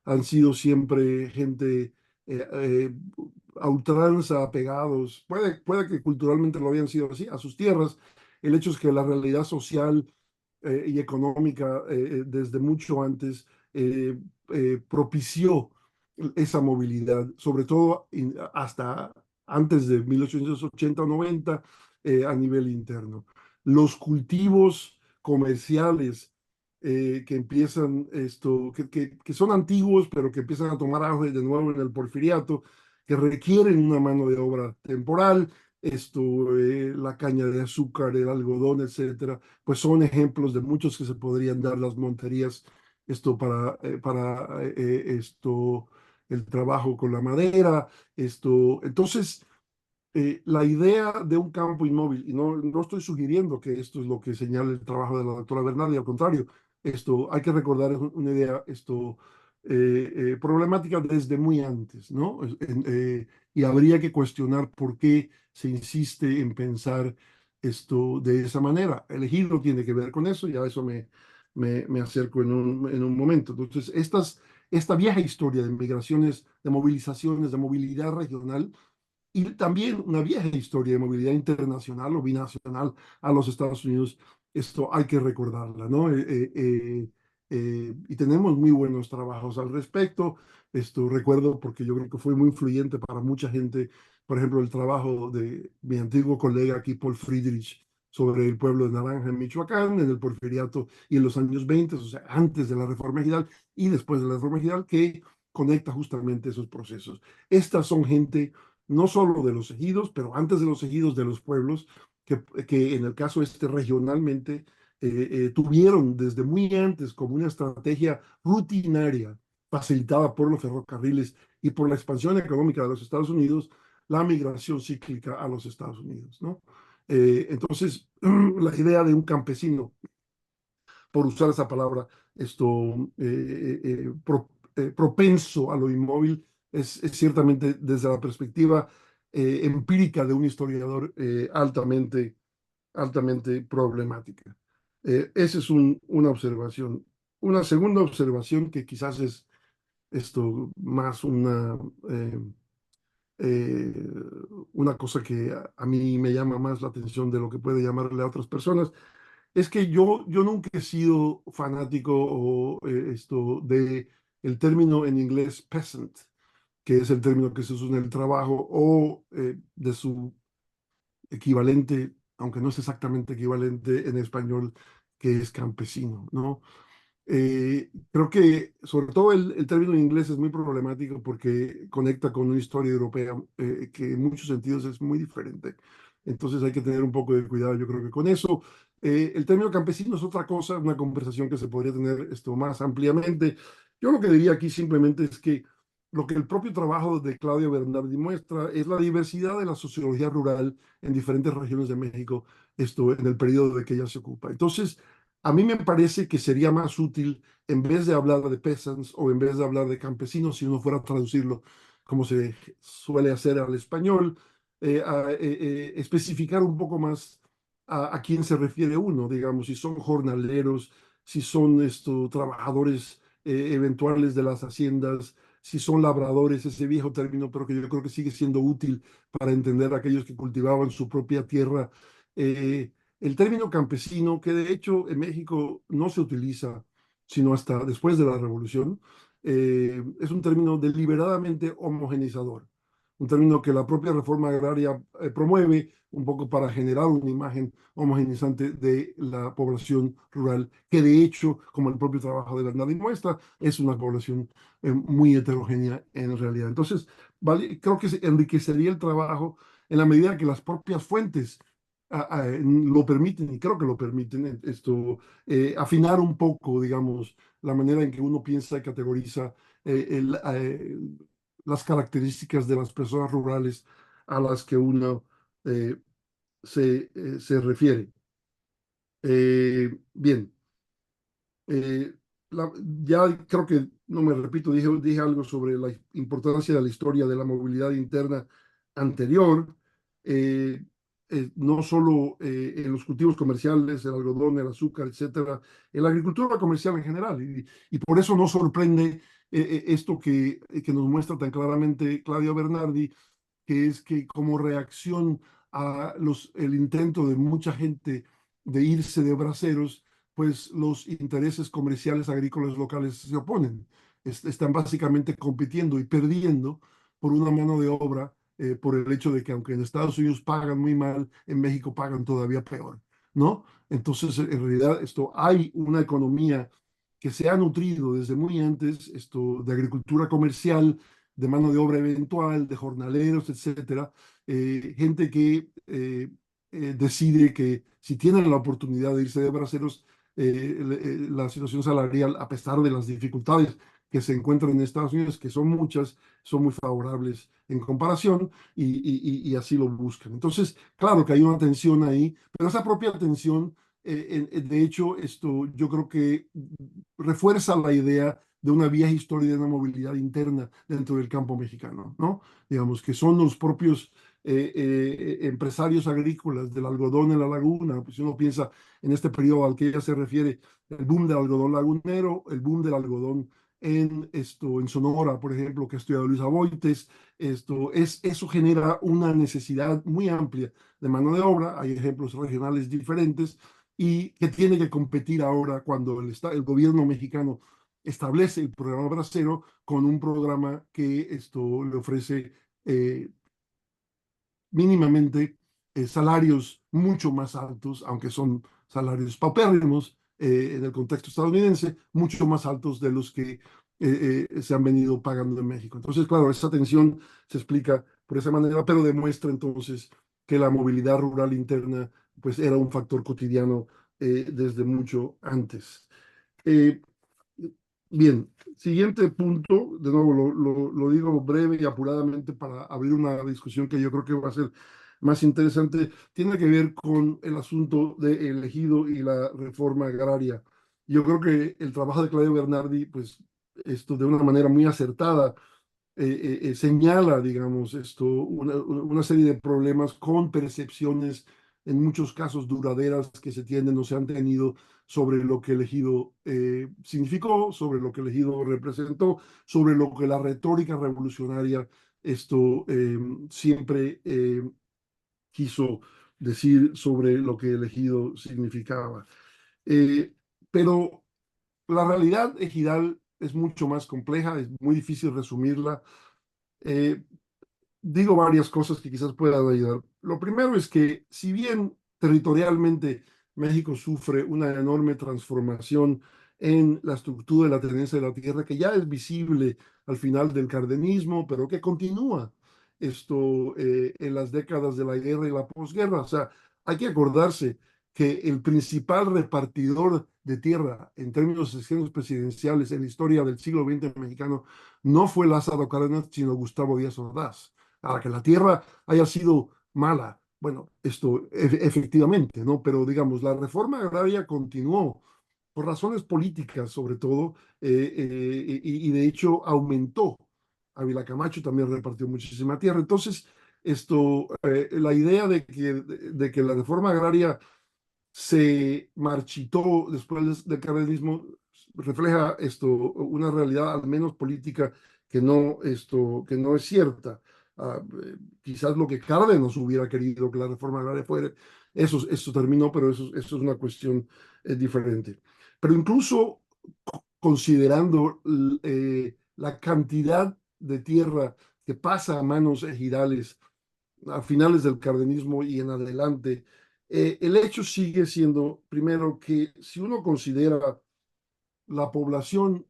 han sido siempre gente a ultranza apegados, puede que culturalmente lo hayan sido así, a sus tierras. El hecho es que la realidad social y económica desde mucho antes propició esa movilidad, sobre todo hasta antes de 1880 o 90 a nivel interno. Los cultivos comerciales que empiezan que son antiguos, pero que empiezan a tomar auge de nuevo en el Porfiriato, que requieren una mano de obra temporal, la caña de azúcar, el algodón, etcétera, pues son ejemplos de muchos que se podrían dar las monterías, el trabajo con la madera, entonces la idea de un campo inmóvil, y no estoy sugiriendo que esto es lo que señala el trabajo de la doctora Bernardi, al contrario, hay que recordar, es una idea problemática desde muy antes, ¿no? Y habría que cuestionar por qué se insiste en pensar esto de esa manera. El ejido tiene que ver con eso, y a eso me acerco en un momento. Entonces, esta vieja historia de migraciones, de movilizaciones, de movilidad regional, y también una vieja historia de movilidad internacional o binacional a los Estados Unidos, esto hay que recordarla, ¿no? Y tenemos muy buenos trabajos al respecto. Esto recuerdo porque yo creo que fue muy influyente para mucha gente, por ejemplo, el trabajo de mi antiguo colega aquí, Paul Friedrich, sobre el pueblo de Naranja en Michoacán, en el Porfiriato y en los años 20, o sea, antes de la Reforma Ejidal y después de la Reforma Ejidal, que conecta justamente esos procesos. Estas son gente no solo de los ejidos, pero antes de los ejidos de los pueblos, que en el caso regionalmente tuvieron desde muy antes como una estrategia rutinaria facilitada por los ferrocarriles y por la expansión económica de los Estados Unidos, la migración cíclica a los Estados Unidos, ¿no? Entonces, la idea de un campesino por usar esa palabra, propenso a lo inmóvil, es ciertamente desde la perspectiva empírica de un historiador altamente problemática. Esa es una observación. Una segunda observación que quizás es más eh, eh, una cosa que a mí me llama más la atención de lo que puede llamarle a otras personas, es que yo nunca he sido fanático de el término en inglés peasant, que es el término que se usa en el trabajo, o de su equivalente, aunque no es exactamente equivalente en español, que es campesino, ¿no? Creo que sobre todo el término en inglés es muy problemático porque conecta con una historia europea que en muchos sentidos es muy diferente. Entonces hay que tener un poco de cuidado, yo creo que con eso. El término campesino es otra cosa, una conversación que se podría tener más ampliamente. Yo lo que diría aquí simplemente es que lo que el propio trabajo de Claudio Bernardi muestra es la diversidad de la sociología rural en diferentes regiones de México, en el periodo de que ella se ocupa. Entonces, a mí me parece que sería más útil, en vez de hablar de peasants o en vez de hablar de campesinos, si uno fuera a traducirlo como se suele hacer al español, especificar un poco más a quién se refiere uno, digamos, si son jornaleros, si son trabajadores eventuales de las haciendas, si son labradores, ese viejo término, pero que yo creo que sigue siendo útil para entender a aquellos que cultivaban su propia tierra. El término campesino, que de hecho en México no se utiliza sino hasta después de la Revolución, es un término deliberadamente homogeneizador, un término que la propia reforma agraria promueve un poco para generar una imagen homogeneizante de la población rural, que de hecho, como el propio trabajo de Bernardi muestra, es una población muy heterogénea en realidad. Entonces, vale, creo que se enriquecería el trabajo en la medida que las propias fuentes lo permiten, y creo que lo permiten, afinar un poco, digamos, la manera en que uno piensa y categoriza las características de las personas rurales a las que uno eh, se refiere. Bien, eh, ya creo que, no me repito, dije algo sobre la importancia de la historia de la movilidad interna anterior, eh, no solo en los cultivos comerciales, el algodón, el azúcar, etcétera, en la agricultura comercial en general. Y por eso no sorprende esto que nos muestra tan claramente Claudio Bernardi, que es que como reacción a el intento de mucha gente de irse de braceros, pues los intereses comerciales agrícolas locales se oponen. Están básicamente compitiendo y perdiendo por una mano de obra, por el hecho de que aunque en Estados Unidos pagan muy mal, en México pagan todavía peor, ¿no? Entonces, en realidad, hay una economía que se ha nutrido desde muy antes, de agricultura comercial, de mano de obra eventual, de jornaleros, etcétera, gente que decide que si tienen la oportunidad de irse de braceros, la situación salarial, a pesar de las dificultades que se encuentran en Estados Unidos, que son muchas, son muy favorables en comparación y así lo buscan. Entonces, claro que hay una tensión ahí, pero esa propia tensión, de hecho, yo creo que refuerza la idea de una vieja historia de una movilidad interna dentro del campo mexicano, ¿no? Digamos que son los propios empresarios agrícolas del algodón en la laguna, pues si uno piensa en este periodo al que ella se refiere, el boom del algodón lagunero, el boom del algodón en Sonora, por ejemplo, que ha estudiado Luis Aboites, eso genera una necesidad muy amplia de mano de obra, hay ejemplos regionales diferentes, y que tiene que competir ahora cuando el gobierno mexicano establece el programa Bracero con un programa que le ofrece eh, mínimamente salarios mucho más altos, aunque son salarios paupérrimos en el contexto estadounidense, mucho más altos de los que se han venido pagando en México. Entonces, claro, esa tensión se explica por esa manera, pero demuestra entonces que la movilidad rural interna pues era un factor cotidiano desde mucho antes. Eh, Bien, siguiente punto, de nuevo lo digo breve y apuradamente para abrir una discusión que yo creo que va a ser más interesante, tiene que ver con el asunto del ejido y la reforma agraria. Yo creo que el trabajo de Claudio Bernardi, pues esto de una manera muy acertada, señala, digamos, una serie de problemas con percepciones, en muchos casos duraderas, que se tienen o se han tenido sobre lo que el ejido significó, sobre lo que el ejido representó, sobre lo que la retórica revolucionaria siempre quiso decir sobre lo que el ejido significaba. Eh, pero la realidad ejidal es mucho más compleja, es muy difícil resumirla. Eh, Digo varias cosas que quizás puedan ayudar. Lo primero es que, si bien territorialmente México sufre una enorme transformación en la estructura de la tenencia de la tierra, que ya es visible al final del cardenismo, pero que continúa en las décadas de la guerra y la posguerra. O sea, hay que acordarse que el principal repartidor de tierra en términos de sexenios presidenciales en la historia del siglo XX mexicano no fue Lázaro Cárdenas, sino Gustavo Díaz Ordaz. A que la tierra haya sido mala, bueno, efectivamente, ¿no? Pero digamos, la reforma agraria continuó por razones políticas, sobre todo, y de hecho aumentó. Ávila Camacho también repartió muchísima tierra. Entonces, la idea de que la reforma agraria se marchitó después del cardenismo refleja una realidad al menos política que no es cierta. Quizás lo que Cárdenas hubiera querido que la reforma agraria fuera, eso terminó, pero eso es una cuestión diferente. Pero incluso considerando la cantidad de tierra que pasa a manos ejidales a finales del cardenismo y en adelante, el hecho sigue siendo, primero, que si uno considera la población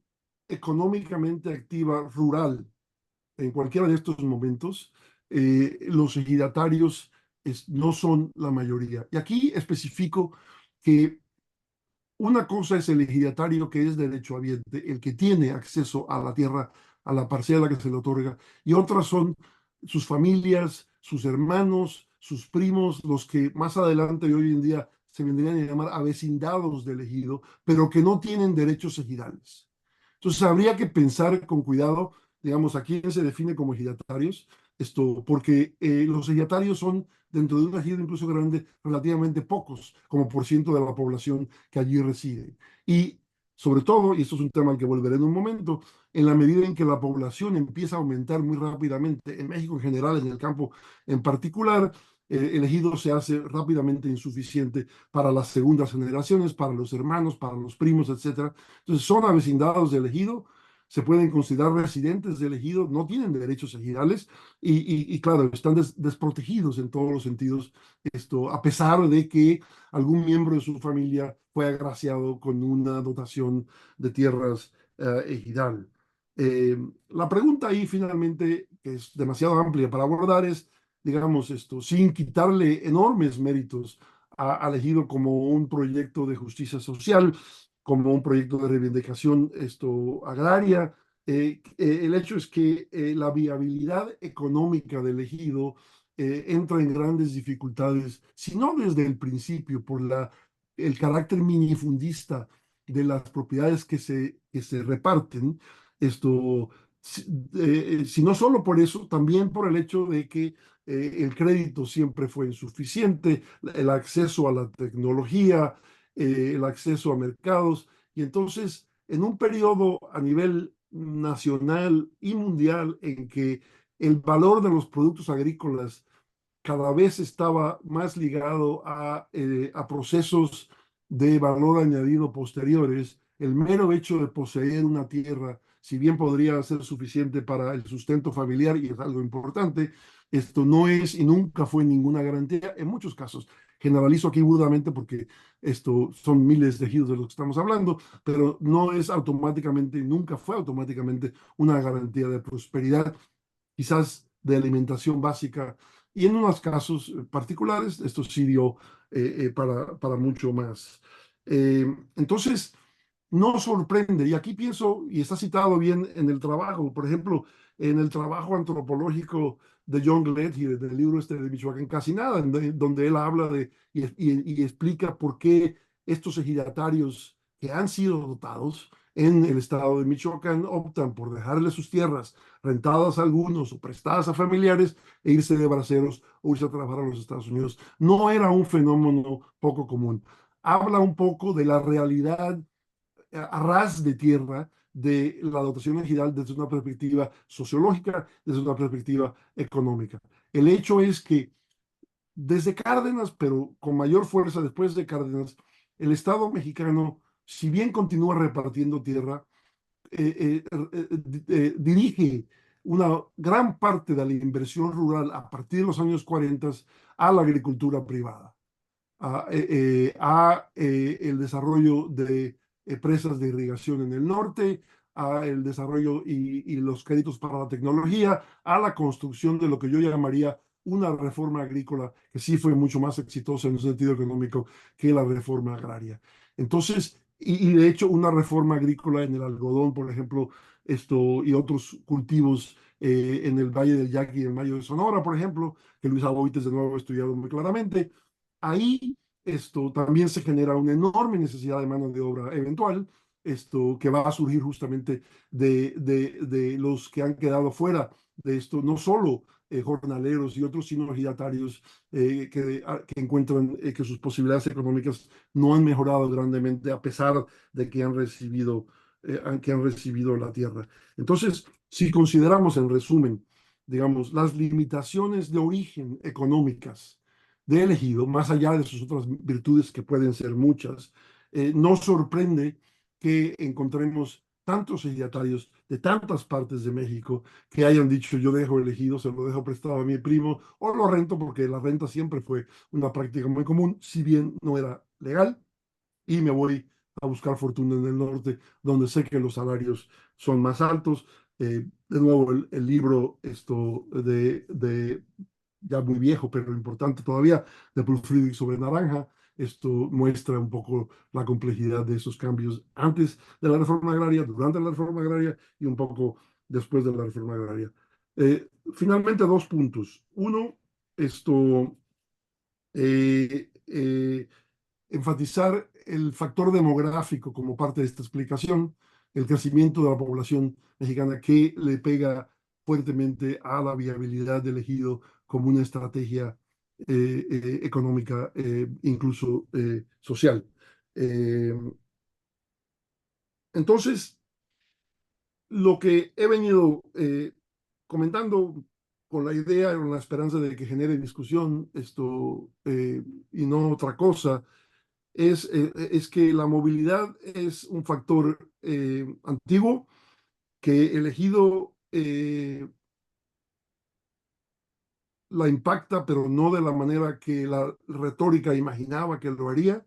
económicamente activa rural en cualquiera de estos momentos, los ejidatarios no son la mayoría. Y aquí especifico que una cosa es el ejidatario, que es derechohabiente, el que tiene acceso a la tierra, a la parcela que se le otorga, y otras son sus familias, sus hermanos, sus primos, los que más adelante y hoy en día se vendrían a llamar avecindados del ejido, pero que no tienen derechos ejidales. Entonces habría que pensar con cuidado, digamos, a quién se define como ejidatarios, porque los ejidatarios son, dentro de un ejido incluso grande, relativamente pocos, como por ciento de la población que allí reside. Y sobre todo, y esto es un tema al que volveré en un momento, en la medida en que la población empieza a aumentar muy rápidamente, en México en general, en el campo en particular, el ejido se hace rápidamente insuficiente para las segundas generaciones, para los hermanos, para los primos, etcétera. Entonces son avecindados del ejido, se pueden considerar residentes del ejido, no tienen derechos ejidales y claro, están desprotegidos en todos los sentidos, a pesar de que algún miembro de su familia fue agraciado con una dotación de tierras ejidal. La pregunta ahí finalmente, que es demasiado amplia para abordar, es, digamos, sin quitarle enormes méritos al ejido como un proyecto de justicia social, como un proyecto de reivindicación agraria. El hecho es que la viabilidad económica del ejido entra en grandes dificultades, si no desde el principio, por el carácter minifundista de las propiedades que se reparten, esto, si, si no solo por eso, también por el hecho de que el crédito siempre fue insuficiente, el acceso a la tecnología, el acceso a mercados, y entonces en un periodo a nivel nacional y mundial en que el valor de los productos agrícolas cada vez estaba más ligado a procesos de valor añadido posteriores, el mero hecho de poseer una tierra, si bien podría ser suficiente para el sustento familiar, y es algo importante, esto no es y nunca fue ninguna garantía en muchos casos. Generalizo aquí burdamente porque esto son miles de ejidos de los que estamos hablando, pero no es automáticamente, nunca fue automáticamente una garantía de prosperidad, quizás de alimentación básica, y en unos casos particulares esto sí dio para mucho más. Entonces, no sorprende, y aquí pienso, y está citado bien en el trabajo, por ejemplo, en el trabajo antropológico de John Gledhill, y del libro de Michoacán Casi Nada, donde él habla y explica por qué estos ejidatarios que han sido dotados en el estado de Michoacán optan por dejarle sus tierras rentadas a algunos o prestadas a familiares e irse de braceros o irse a trabajar a los Estados Unidos. No era un fenómeno poco común. Habla un poco de la realidad a ras de tierra de la dotación ejidal desde una perspectiva sociológica, desde una perspectiva económica. El hecho es que desde Cárdenas, pero con mayor fuerza después de Cárdenas, el Estado mexicano, si bien continúa repartiendo tierra, dirige una gran parte de la inversión rural a partir de los años 40 a la agricultura privada, a el desarrollo de presas de irrigación en el norte, a el desarrollo y los créditos para la tecnología, a la construcción de lo que yo llamaría una reforma agrícola que sí fue mucho más exitosa en un sentido económico que la reforma agraria. Entonces, y de hecho una reforma agrícola en el algodón, por ejemplo, y otros cultivos en el Valle del Yaqui y el Mayo de Sonora, por ejemplo, que Luis Aboites de nuevo ha estudiado muy claramente. Ahí también se genera una enorme necesidad de mano de obra eventual, que va a surgir justamente de los que han quedado fuera de esto, no solo jornaleros y otros, sino ejidatarios que encuentran que sus posibilidades económicas no han mejorado grandemente a pesar de que han recibido la tierra. Entonces, si consideramos en resumen, digamos, las limitaciones de origen económicas de elegido, más allá de sus otras virtudes que pueden ser muchas, no sorprende que encontremos tantos ejidatarios de tantas partes de México que hayan dicho yo dejo elegido, se lo dejo prestado a mi primo o lo rento porque la renta siempre fue una práctica muy común, si bien no era legal, y me voy a buscar fortuna en el norte, donde sé que los salarios son más altos. De nuevo, el libro ya muy viejo, pero importante todavía, de Paul Friedrich sobre naranja, esto muestra un poco la complejidad de esos cambios antes de la reforma agraria, durante la reforma agraria y un poco después de la reforma agraria. Finalmente, dos puntos. Uno, eh, eh, enfatizar el factor demográfico como parte de esta explicación, el crecimiento de la población mexicana que le pega fuertemente a la viabilidad del ejido como una estrategia económica, incluso social. Eh, entonces, lo que he venido comentando con la idea, con la esperanza de que genere discusión, y no otra cosa, es que la movilidad es un factor antiguo que el ejido la impacta, pero no de la manera que la retórica imaginaba que lo haría.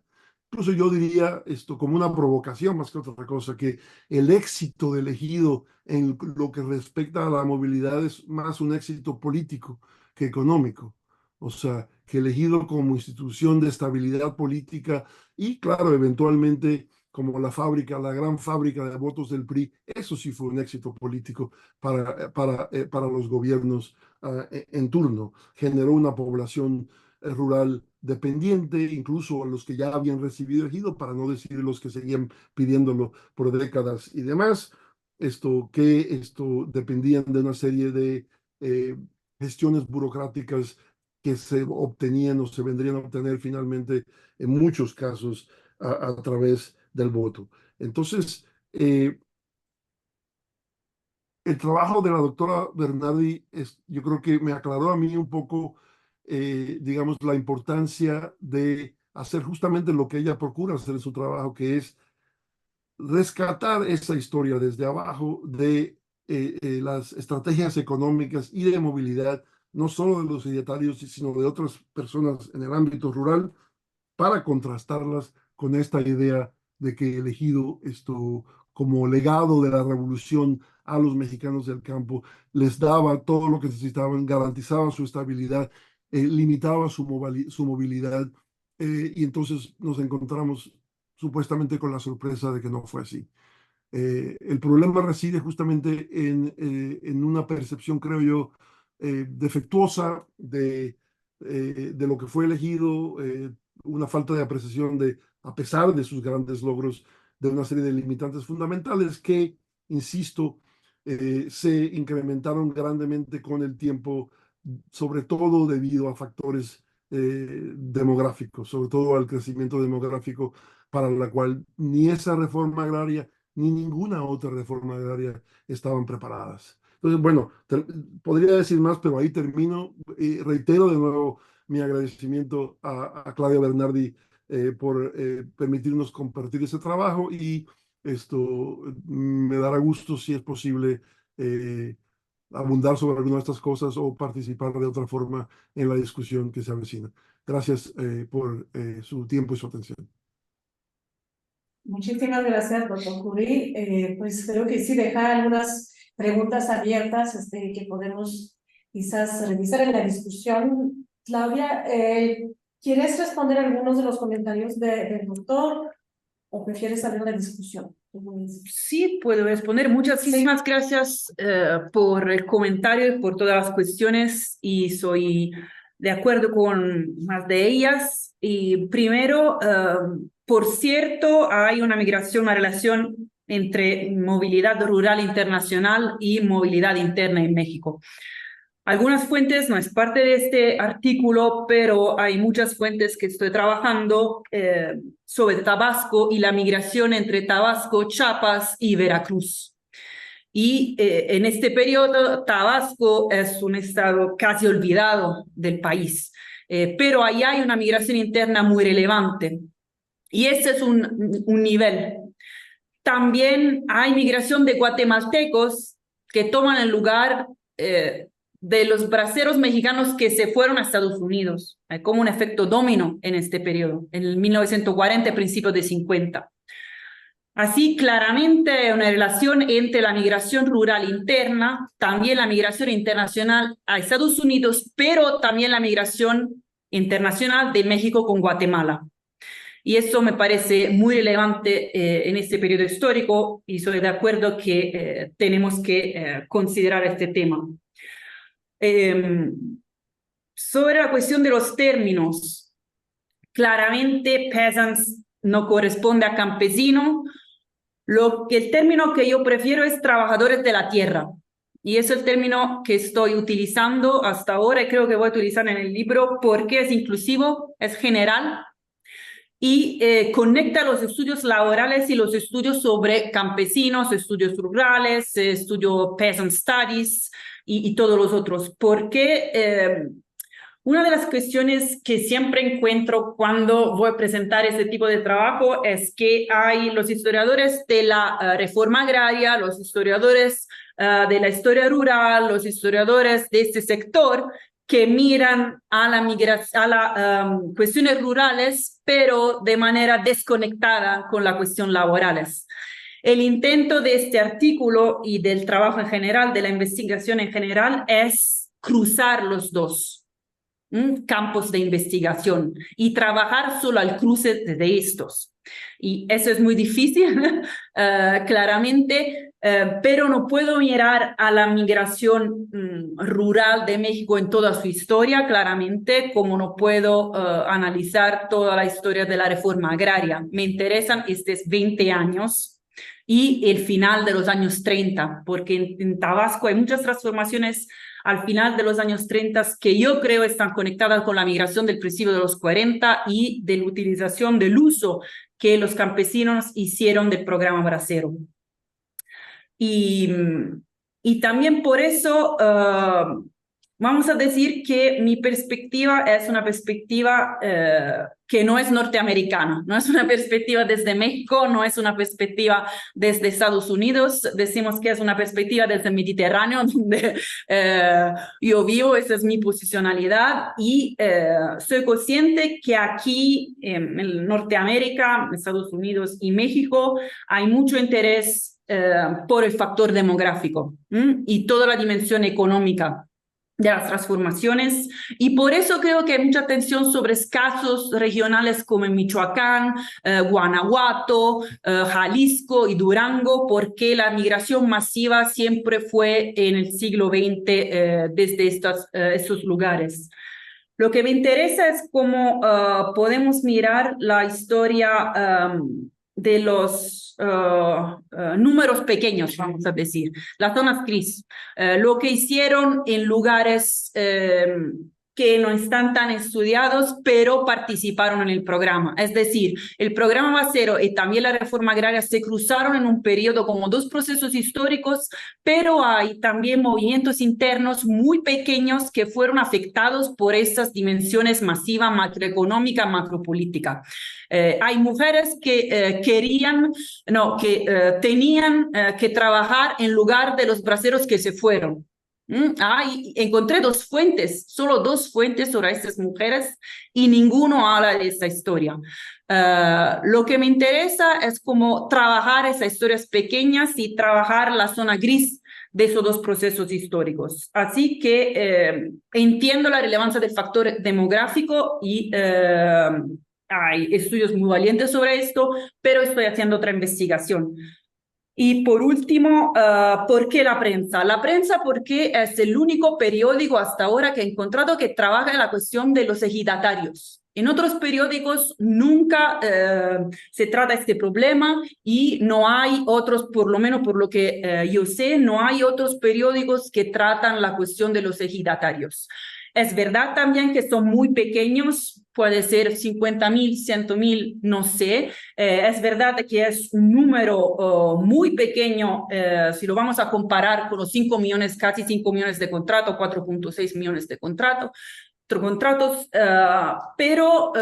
Incluso yo diría esto como una provocación más que otra cosa, que el éxito del ejido en lo que respecta a la movilidad es más un éxito político que económico. O sea, que el ejido como institución de estabilidad política y, claro, eventualmente como la fábrica, la gran fábrica de votos del PRI, eso sí fue un éxito político para los gobiernos en turno. Generó una población rural dependiente, incluso a los que ya habían recibido ejido, para no decir los que seguían pidiéndolo por décadas y demás, que dependían de una serie de eh, gestiones burocráticas que se obtenían o se vendrían a obtener finalmente en muchos casos a través del voto. Entonces, el trabajo de la doctora Bernardi yo creo que me aclaró a mí un poco, digamos, la importancia de hacer justamente lo que ella procura hacer en su trabajo, que es rescatar esa historia desde abajo de las estrategias económicas y de movilidad, no solo de los ejidatarios, sino de otras personas en el ámbito rural, para contrastarlas con esta idea de que el ejido, como legado de la revolución a los mexicanos del campo, les daba todo lo que necesitaban, garantizaba su estabilidad, limitaba su movilidad, y entonces nos encontramos supuestamente con la sorpresa de que no fue así. El problema reside justamente en una percepción, creo yo, defectuosa de lo que fue elegido, una falta de apreciación a pesar de sus grandes logros, de una serie de limitantes fundamentales que, insisto, se incrementaron grandemente con el tiempo, sobre todo debido a factores demográficos, sobre todo al crecimiento demográfico para la cual ni esa reforma agraria ni ninguna otra reforma agraria estaban preparadas. Entonces, bueno, podría decir más, pero ahí termino. Reitero de nuevo mi agradecimiento a Claudia Bernardi por permitirnos compartir ese trabajo, y esto me dará gusto, si es posible, abundar sobre alguna de estas cosas o participar de otra forma en la discusión que se avecina. Gracias por su tiempo y su atención. Muchísimas gracias, doctor Curí. Pues creo que sí deja algunas preguntas abiertas que podemos quizás revisar en la discusión. Claudia, ¿quieres responder algunos de los comentarios del doctor o prefieres abrir la discusión? Sí, puedo responder. Muchísimas gracias por el comentario y por todas las cuestiones, y soy de acuerdo con más de ellas. Y primero, por cierto, hay una migración, una relación entre movilidad rural internacional y movilidad interna en México. Algunas fuentes, no es parte de este artículo, pero hay muchas fuentes que estoy trabajando sobre Tabasco y la migración entre Tabasco, Chiapas y Veracruz. Y en este periodo, Tabasco es un estado casi olvidado del país, pero ahí hay una migración interna muy relevante. Y ese es un nivel. También hay migración de guatemaltecos que toman el lugar de los braceros mexicanos que se fueron a Estados Unidos. Hay como un efecto dominó en este periodo, en el 1940, principios de 50. Así, claramente hay una relación entre la migración rural interna, también la migración internacional a Estados Unidos, pero también la migración internacional de México con Guatemala. Y eso me parece muy relevante en este periodo histórico, y soy de acuerdo que tenemos que considerar este tema. Sobre la cuestión de los términos, claramente peasants no corresponde a campesino. El término que yo prefiero es trabajadores de la tierra, y es el término que estoy utilizando hasta ahora y creo que voy a utilizar en el libro porque es inclusivo, es general y conecta los estudios laborales y los estudios sobre campesinos, estudios rurales, estudio peasant studies y todos los otros. Porque una de las cuestiones que siempre encuentro cuando voy a presentar este tipo de trabajo es que hay los historiadores de la reforma agraria, los historiadores de la historia rural, los historiadores de este sector que miran a la migración, a las cuestiones rurales, pero de manera desconectada con la cuestión laborales. El intento de este artículo y del trabajo en general, de la investigación en general, es cruzar los dos campos de investigación y trabajar solo al cruce de estos. Y eso es muy difícil, claramente, pero no puedo mirar a la migración rural de México en toda su historia, claramente, como no puedo analizar toda la historia de la reforma agraria. Me interesan estos 20 años y el final de los años 30, porque en Tabasco hay muchas transformaciones al final de los años 30 que yo creo están conectadas con la migración del principio de los 40 y de la utilización del uso que los campesinos hicieron del programa bracero. Y también por eso vamos a decir que mi perspectiva es una perspectiva que no es norteamericana, no es una perspectiva desde México, no es una perspectiva desde Estados Unidos, decimos que es una perspectiva desde el Mediterráneo, donde yo vivo, esa es mi posicionalidad, y soy consciente que aquí en Norteamérica, Estados Unidos y México hay mucho interés por el factor demográfico y toda la dimensión económica de las transformaciones, y por eso creo que hay mucha atención sobre casos regionales como en Michoacán, Guanajuato, Jalisco y Durango, porque la migración masiva siempre fue en el siglo XX desde estos lugares. Lo que me interesa es cómo podemos mirar la historia de los números pequeños, vamos a decir, las zonas gris. Lo que hicieron en lugares que no están tan estudiados, pero participaron en el programa. Es decir, el programa Basero y también la reforma agraria se cruzaron en un periodo como dos procesos históricos, pero hay también movimientos internos muy pequeños que fueron afectados por estas dimensiones masivas, macroeconómica, macropolítica. Hay mujeres que tenían que trabajar en lugar de los braceros que se fueron. Encontré solo dos fuentes sobre estas mujeres y ninguno habla de esta historia. Lo que me interesa es cómo trabajar esas historias pequeñas y trabajar la zona gris de esos dos procesos históricos. Así que entiendo la relevancia del factor demográfico y hay estudios muy valientes sobre esto, pero estoy haciendo otra investigación. Y por último, ¿por qué la prensa? La prensa porque es el único periódico hasta ahora que he encontrado que trabaja en la cuestión de los ejidatarios. En otros periódicos nunca se trata este problema y no hay otros, por lo menos por lo que yo sé, no hay otros periódicos que tratan la cuestión de los ejidatarios. Es verdad también que son muy pequeños, puede ser 50.000, 100.000, no sé. Es verdad que es un número muy pequeño si lo vamos a comparar con los 5 millones, casi 5 millones de contratos, 4.6 millones de contratos, pero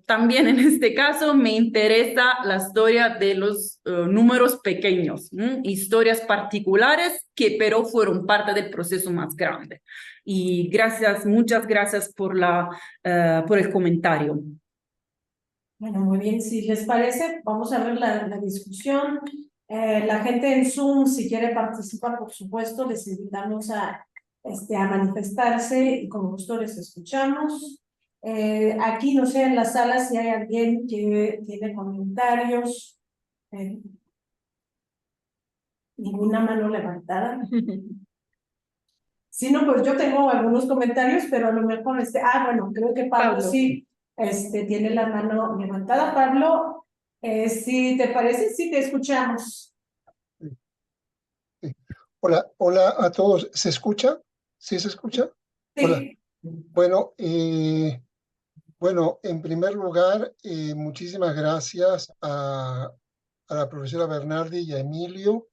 también en este caso me interesa la historia de los números pequeños, historias particulares que pero fueron parte del proceso más grande. Y muchas gracias por el comentario. Bueno, muy bien, si les parece, vamos a ver la discusión. La gente en Zoom, si quiere participar, por supuesto, les invitamos a manifestarse y con gusto les escuchamos. Aquí, no sé, en la sala, si hay alguien que tiene comentarios. Ninguna mano levantada. Si no, pues yo tengo algunos comentarios, pero a lo mejor bueno, creo que Pablo sí tiene la mano levantada. Pablo, si te parece, sí te escuchamos. Hola, hola a todos. ¿Se escucha? ¿Sí se escucha? Sí. Hola. Bueno, en primer lugar, muchísimas gracias a la profesora Bernardi y a Emilio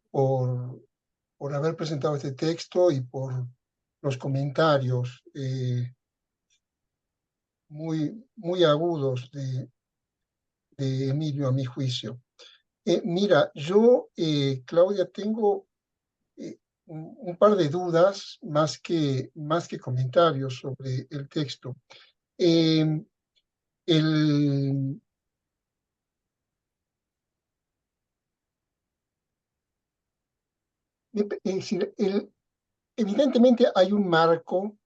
por haber presentado este texto y por los comentarios muy agudos de Emilio, a mi juicio. Mira, yo, Claudia, tengo un par de dudas más que comentarios sobre el texto. Evidentemente hay un marco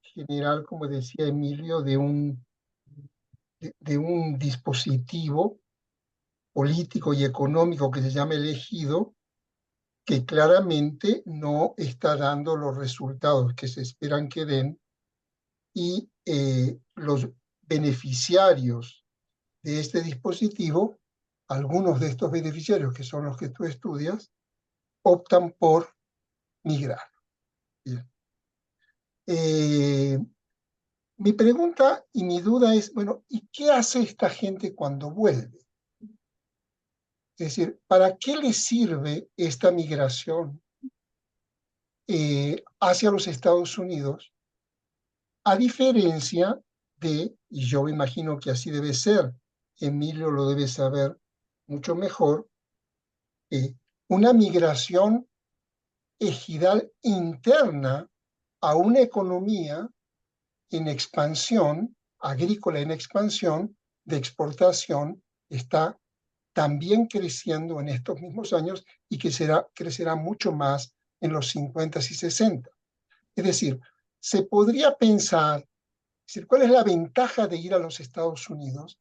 general, como decía Emilio, de un dispositivo político y económico que se llama el ejido, que claramente no está dando los resultados que se esperan que den, y los beneficiarios de este dispositivo, algunos de estos beneficiarios, que son los que tú estudias, optan por migrar. Bien. Mi pregunta y mi duda es, bueno, ¿y qué hace esta gente cuando vuelve? Es decir, ¿para qué le sirve esta migración hacia los Estados Unidos? A diferencia de, y yo me imagino que así debe ser, Emilio lo debe saber mucho mejor, una migración ejidal interna a una economía en expansión, agrícola en expansión, de exportación, está también creciendo en estos mismos años y que crecerá mucho más en los 50 y 60. Es decir, se podría pensar, ¿cuál es la ventaja de ir a los Estados Unidos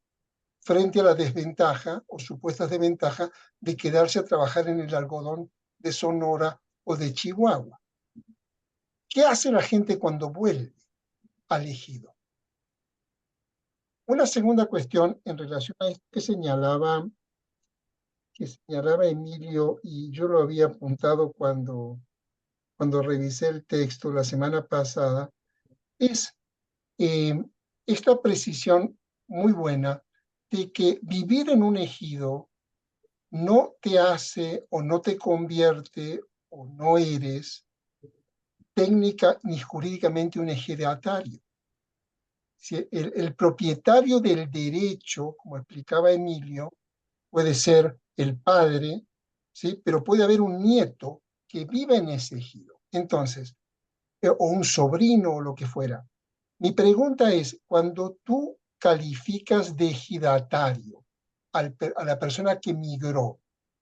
frente a la desventaja o supuestas desventaja de quedarse a trabajar en el algodón de Sonora o de Chihuahua? ¿Qué hace la gente cuando vuelve al ejido? Una segunda cuestión en relación a esto que señalaba Emilio, y yo lo había apuntado cuando revisé el texto la semana pasada, es esta precisión muy buena de que vivir en un ejido no te hace o no te convierte o no eres técnica ni jurídicamente un ejidatario. Si el propietario del derecho, como explicaba Emilio, puede ser el padre, ¿sí? Pero puede haber un nieto que vive en ese ejido. Entonces, o un sobrino o lo que fuera. Mi pregunta es, cuando tú calificas de ejidatario a la persona que migró,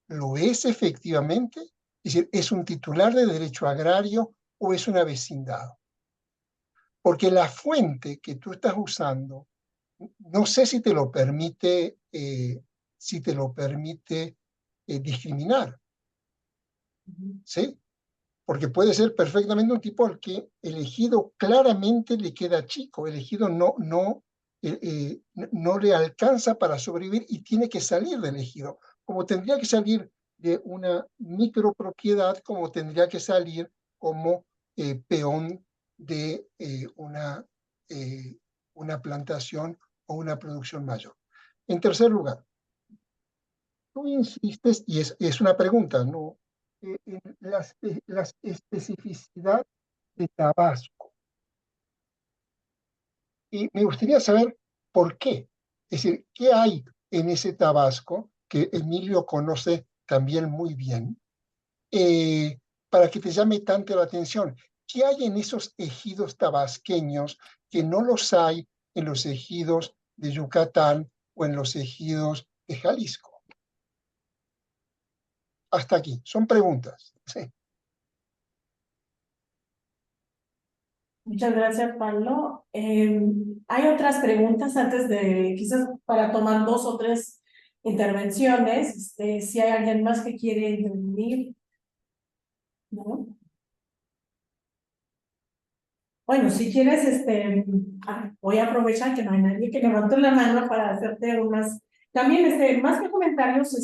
¿lo es efectivamente? Es decir, ¿es un titular de derecho agrario o es una vecindad? Porque la fuente que tú estás usando, no sé si te lo permite, discriminar, ¿sí? Porque puede ser perfectamente un tipo al que el ejido claramente le queda chico, el ejido no le alcanza para sobrevivir y tiene que salir del ejido, como tendría que salir de una micropropiedad, como tendría que salir como peón de una plantación o una producción mayor. En tercer lugar, tú insistes, y es una pregunta, ¿no? En la especificidad de Tabasco. Y me gustaría saber por qué. Es decir, ¿qué hay en ese Tabasco que Emilio conoce también muy bien para que te llame tanto la atención? ¿Qué hay en esos ejidos tabasqueños que no los hay en los ejidos de Yucatán o en los ejidos de Jalisco? Hasta aquí, son preguntas. Sí. Muchas gracias, Pablo. Hay otras preguntas antes de, quizás para tomar 2 o 3 intervenciones. Si hay alguien más que quiere intervenir, ¿no? Bueno, si quieres, voy a aprovechar que no hay nadie que levante la mano para hacerte unas, también, más que comentarios,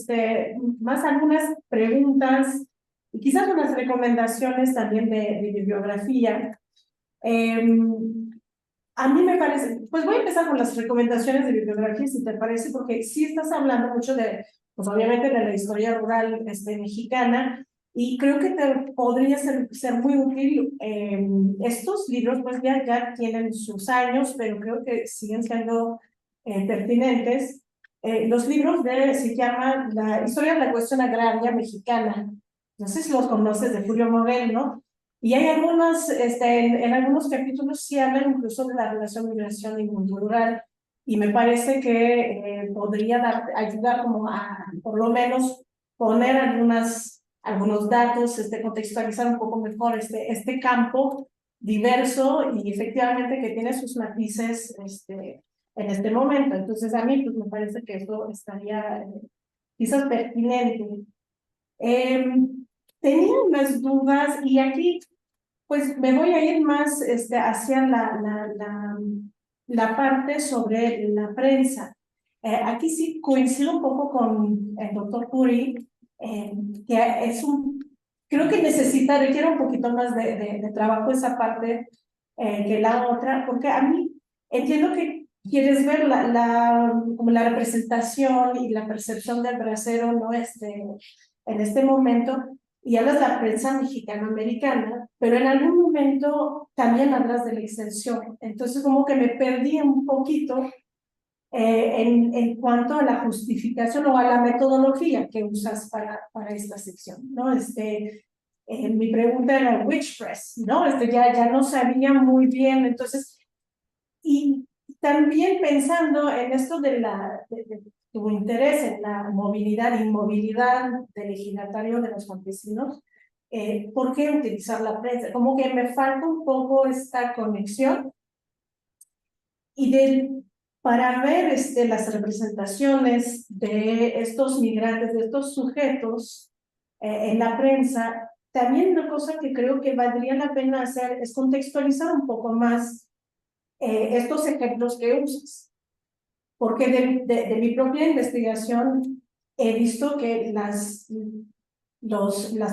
más algunas preguntas y quizás unas recomendaciones también de bibliografía. A mí me parece, pues voy a empezar con las recomendaciones de bibliografía, si te parece, porque sí estás hablando mucho de, pues obviamente de la historia rural mexicana, y creo que te podría ser muy útil. Estos libros pues ya tienen sus años, pero creo que siguen siendo pertinentes. Los libros se llaman La historia de la cuestión agraria mexicana. No sé si los conoces, de Julio Morel, ¿no? Y hay algunos, en algunos capítulos sí hablan incluso de la relación migración y mundo rural, y me parece que podría ayudar como a, por lo menos, poner algunos datos, contextualizar un poco mejor este campo diverso y efectivamente que tiene sus matices en este momento. Entonces a mí pues, me parece que eso estaría quizás pertinente. Tenía unas dudas y aquí pues me voy a ir más hacia la parte sobre la prensa. Aquí sí coincido un poco con el doctor Puri, que creo que requiere un poquito más de trabajo esa parte que la otra, porque a mí entiendo que quieres ver como la representación y la percepción del bracero, ¿no? En este momento, y hablas de la prensa mexicano-americana, pero en algún momento también hablas de la extensión. Entonces, como que me perdí un poquito en cuanto a la justificación o a la metodología que usas para esta sección, ¿no? Mi pregunta era which press, ¿no? Ya no sabía muy bien, entonces, y también pensando en esto de tu interés en la movilidad e inmovilidad del ejidatario de los campesinos, ¿por qué utilizar la prensa? Como que me falta un poco esta conexión y para ver las representaciones de estos migrantes, de estos sujetos en la prensa, también una cosa que creo que valdría la pena hacer es contextualizar un poco más estos ejemplos que usas. porque de mi propia investigación he visto que las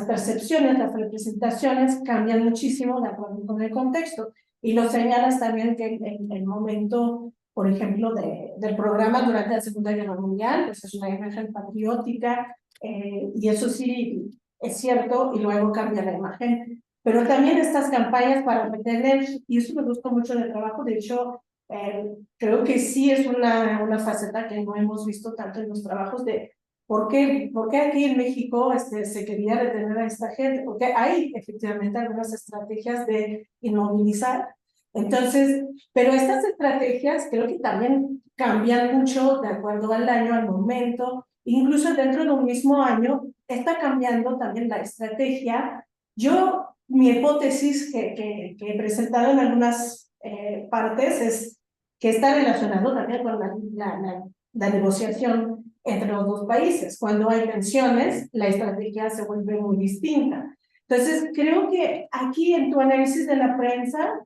percepciones, las representaciones cambian muchísimo de acuerdo con el contexto. Y lo señalas también que el momento, por ejemplo, del programa durante la Segunda Guerra Mundial, pues es una imagen patriótica, y eso sí es cierto, y luego cambia la imagen. Pero también estas campañas para retener, y eso me gustó mucho del trabajo, de hecho, creo que sí es una faceta que no hemos visto tanto en los trabajos de ¿por qué aquí en México se quería detener a esta gente? Porque hay efectivamente algunas estrategias de inmovilizar. Entonces, pero estas estrategias creo que también cambian mucho de acuerdo al año, al momento. Incluso dentro de un mismo año está cambiando también la estrategia. Mi hipótesis que he presentado en algunas partes es que está relacionado también con la negociación entre los dos países. Cuando hay tensiones, la estrategia se vuelve muy distinta. Entonces, creo que aquí en tu análisis de la prensa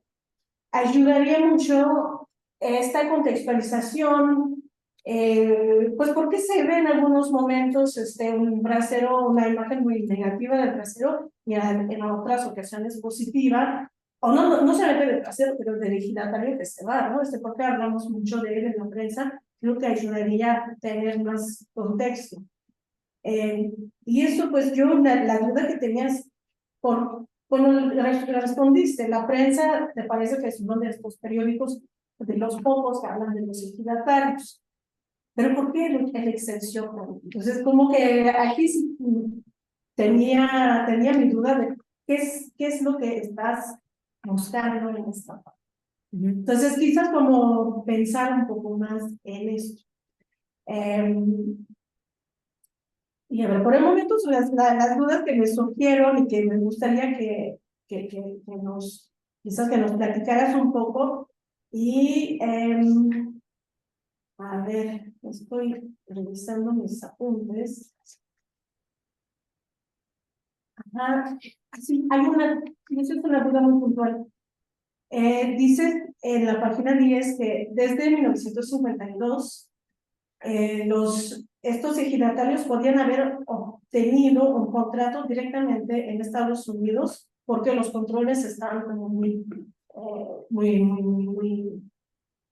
ayudaría mucho esta contextualización, pues porque se ve en algunos momentos un brasero, una imagen muy negativa del brasero y en otras ocasiones positiva, o no solamente del brasero, pero del ejidatario que se va, ¿no? Porque hablamos mucho de él en la prensa, creo que ayudaría a tener más contexto. Y eso, pues yo, la duda que tenías, bueno, le respondiste, la prensa, ¿te parece que es uno de estos periódicos, de los pocos que hablan de los ejidatarios? Pero ¿por qué el Excelsior? Entonces, como que aquí sí tenía mi duda de qué es lo que estás buscando en esta parte. Entonces, quizás como pensar un poco más en esto. Y a ver, por el momento son las dudas que me surgieron y que me gustaría quizás que nos platicaras un poco. Y a ver, estoy revisando mis apuntes. Ajá, sí, esa es una duda muy puntual. Dice en la página 10 que desde 1952 estos ejidatarios podían haber obtenido un contrato directamente en Estados Unidos porque los controles estaban como muy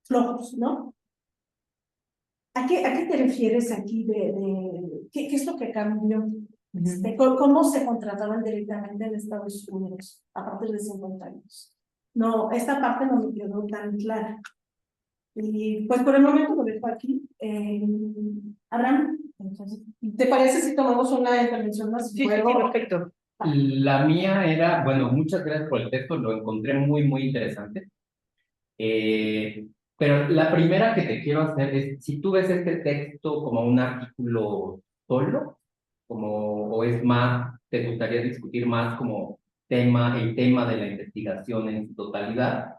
flojos, ¿no? ¿A qué te refieres aquí qué es lo que cambió? ¿Cómo se contrataban directamente en Estados Unidos a partir de 50 años? No, esta parte no me quedó tan clara. Y pues por el momento lo dejo aquí. Abraham, entonces, ¿te parece si tomamos una intervención más? Sí, perfecto. La mía era, bueno, muchas gracias por el texto, lo encontré muy interesante. Pero la primera que te quiero hacer es, si tú ves este texto como un artículo solo, o es más, te gustaría discutir más como el tema de la investigación en su totalidad,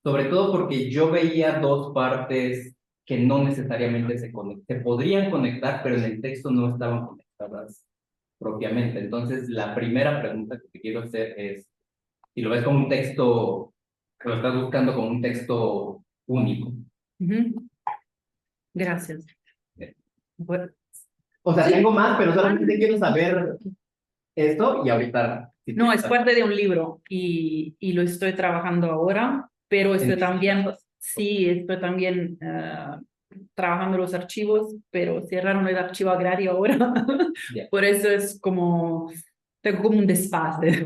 sobre todo porque yo veía dos partes que no necesariamente se podrían conectar, pero en el texto no estaban conectadas propiamente. Entonces, la primera pregunta que te quiero hacer es, si lo ves como un texto, lo estás buscando como un texto único. Gracias. Bueno, O sea, sí. tengo más, pero solamente quiero saber esto y ahorita... No, es parte de un libro y lo estoy trabajando ahora, pero estoy también trabajando los archivos, pero cerraron el archivo agrario ahora. Yeah. Por eso tengo como un desfase.